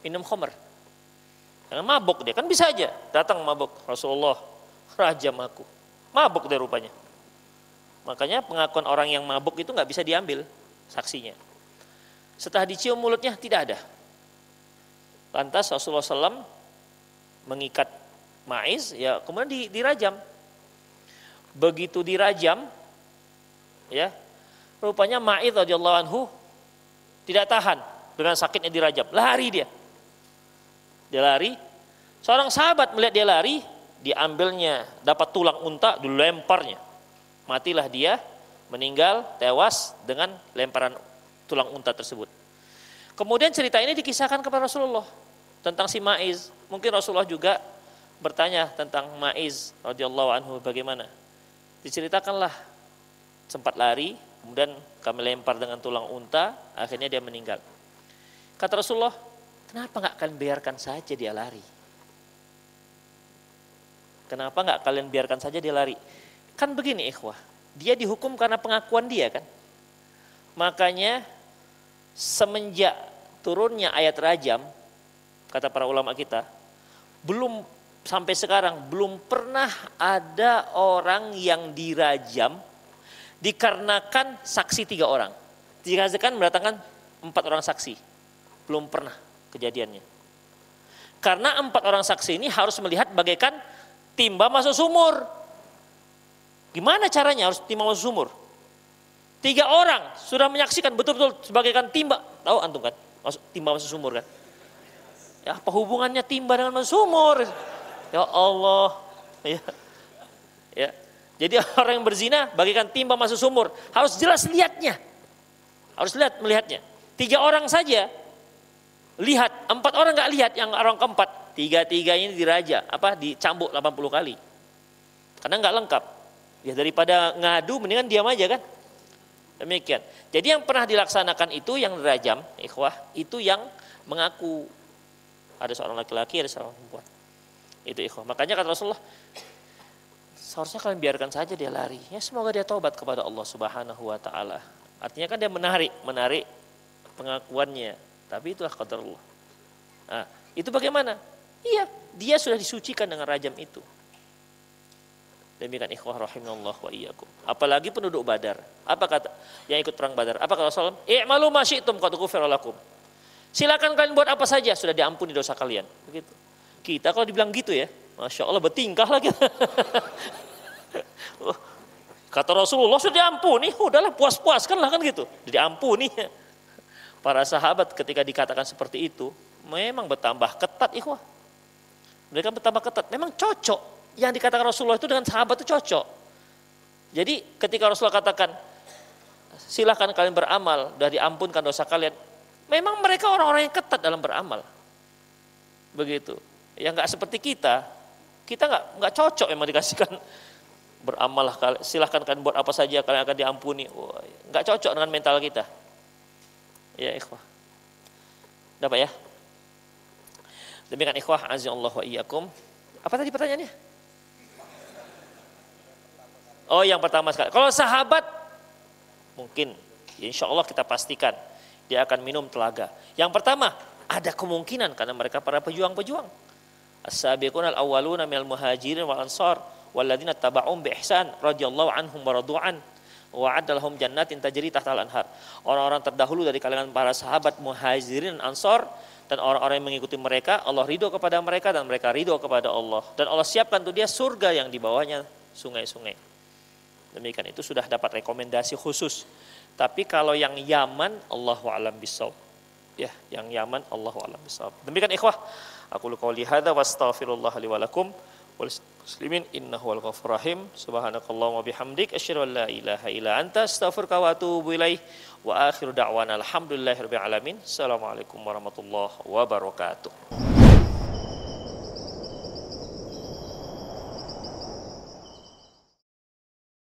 minum khamr. Jangan mabuk dia, kan bisa aja. Datang mabuk, Rasulullah rajam aku. Mabuk dia rupanya. Makanya pengakuan orang yang mabuk itu nggak bisa diambil saksinya. Setelah dicium mulutnya tidak ada. Lantas Rasulullah SAW mengikat Ma'iz, ya kemudian dirajam. Begitu dirajam, ya rupanya Ma'iz radhiyallahu anhu tidak tahan dengan sakitnya dirajam, lari dia. Dia lari. Seorang sahabat melihat dia lari, diambilnya dapat tulang unta, dilemparnya. Matilah dia, meninggal, tewas dengan lemparan tulang unta tersebut. Kemudian cerita ini dikisahkan kepada Rasulullah tentang si Ma'iz. Mungkin Rasulullah juga bertanya tentang Ma'iz radhiyallahu anhu bagaimana. Diceritakanlah sempat lari, kemudian kami lempar dengan tulang unta, akhirnya dia meninggal. Kata Rasulullah, kenapa nggak kalian biarkan saja dia lari? Kenapa nggak kalian biarkan saja dia lari? Kan begini ikhwah, dia dihukum karena pengakuan dia kan. Makanya semenjak turunnya ayat rajam, kata para ulama kita, belum sampai sekarang belum pernah ada orang yang dirajam dikarenakan saksi 3 orang. Dikarenakan mendatangkan 4 orang saksi. Belum pernah kejadiannya. Karena 4 orang saksi ini harus melihat bagaikan timba masuk sumur. Gimana caranya harus timba masuk sumur? 3 orang sudah menyaksikan betul-betul sebagaikan timba. Tahu antum kan? Timba masuk sumur kan? Ya apa hubungannya timba dengan masuk sumur? Ya Allah. Ya. Ya. Jadi orang yang berzina bagaikan timba masuk sumur. Harus jelas lihatnya. Harus melihatnya. 3 orang saja lihat, 4 orang nggak lihat, yang orang keempat, 3 ini dicambuk 80 kali. Karena nggak lengkap. Ya daripada ngadu mendingan diam aja kan. Demikian. Jadi yang pernah dilaksanakan itu yang dirajam, ikhwah, itu yang mengaku. Ada seorang laki-laki, ada seorang perempuan. Itu ikhwah. Makanya kata Rasulullah, seharusnya kalian biarkan saja dia lari. Ya semoga dia taubat kepada Allah Subhanahu wa taala. Artinya kan dia menarik pengakuannya. Tapi itulah qadarullah. Nah, itu bagaimana? Iya, dia sudah disucikan dengan rajam itu. Demikian ikhwah rahimallahu wa iyyakum. Apalagi penduduk Badar. Apa kata yang ikut perang Badar? Apa kata Rasulullah? I'malu ma syi'tum qad ghufira lakum. Silakan kalian buat apa saja, sudah diampuni dosa kalian. Begitu. Kita kalau dibilang gitu ya, Masya Allah bertingkah lah kita. Kata Rasulullah sudah diampuni, udahlah puas-puaskanlah kan gitu. Diampuni. Para sahabat ketika dikatakan seperti itu, memang bertambah ketat ikhwah. Mereka bertambah ketat, memang cocok. Yang dikatakan Rasulullah itu dengan sahabat itu cocok. Jadi ketika Rasulullah katakan, silahkan kalian beramal, sudah diampunkan dosa kalian. Memang mereka orang-orang yang ketat dalam beramal. Begitu. Ya nggak seperti kita nggak cocok memang dikasihkan beramal, silahkan kalian buat apa saja kalian akan diampuni. Nggak cocok dengan mental kita. Ya ikhwah. Dapat ya? Demikian ikhwah azza-Allah wa iyyakum. Apa tadi pertanyaannya? Oh yang pertama sekali. Kalau sahabat mungkin insya Allah kita pastikan dia akan minum telaga. Yang pertama ada kemungkinan karena mereka para pejuang-pejuang. As-sabiquna al-awwaluna minal muhajirin wal ansar walladzina taba'um bi ihsan radhiyallahu anhum wa radu'an wa adalahum jannatin tajri tahtal anhar. Orang-orang terdahulu dari kalangan para sahabat muhajirin dan ansar dan orang-orang yang mengikuti mereka, Allah ridho kepada mereka dan mereka ridho kepada Allah. Dan Allah siapkan untuk dia surga yang di bawahnya sungai-sungai. Demikian itu sudah dapat rekomendasi khusus. Tapi kalau yang Yaman, Allahu a'lam bishawab. Ya, yang Yaman, Allahu a'lam bishawab. Demikian ikhwah. Aku qouli hadza wa astaghfirullah li wa lakum wal muslimin innahu wal ghafurur rahim. Subhanakallahumma bihamdik asyhadu an la ilaha illa anta astaghfiruka wa atubu ilaih. Wa akhiru da'wana alhamdulillahirabbil alamin. Assalamualaikum warahmatullahi wabarakatuh.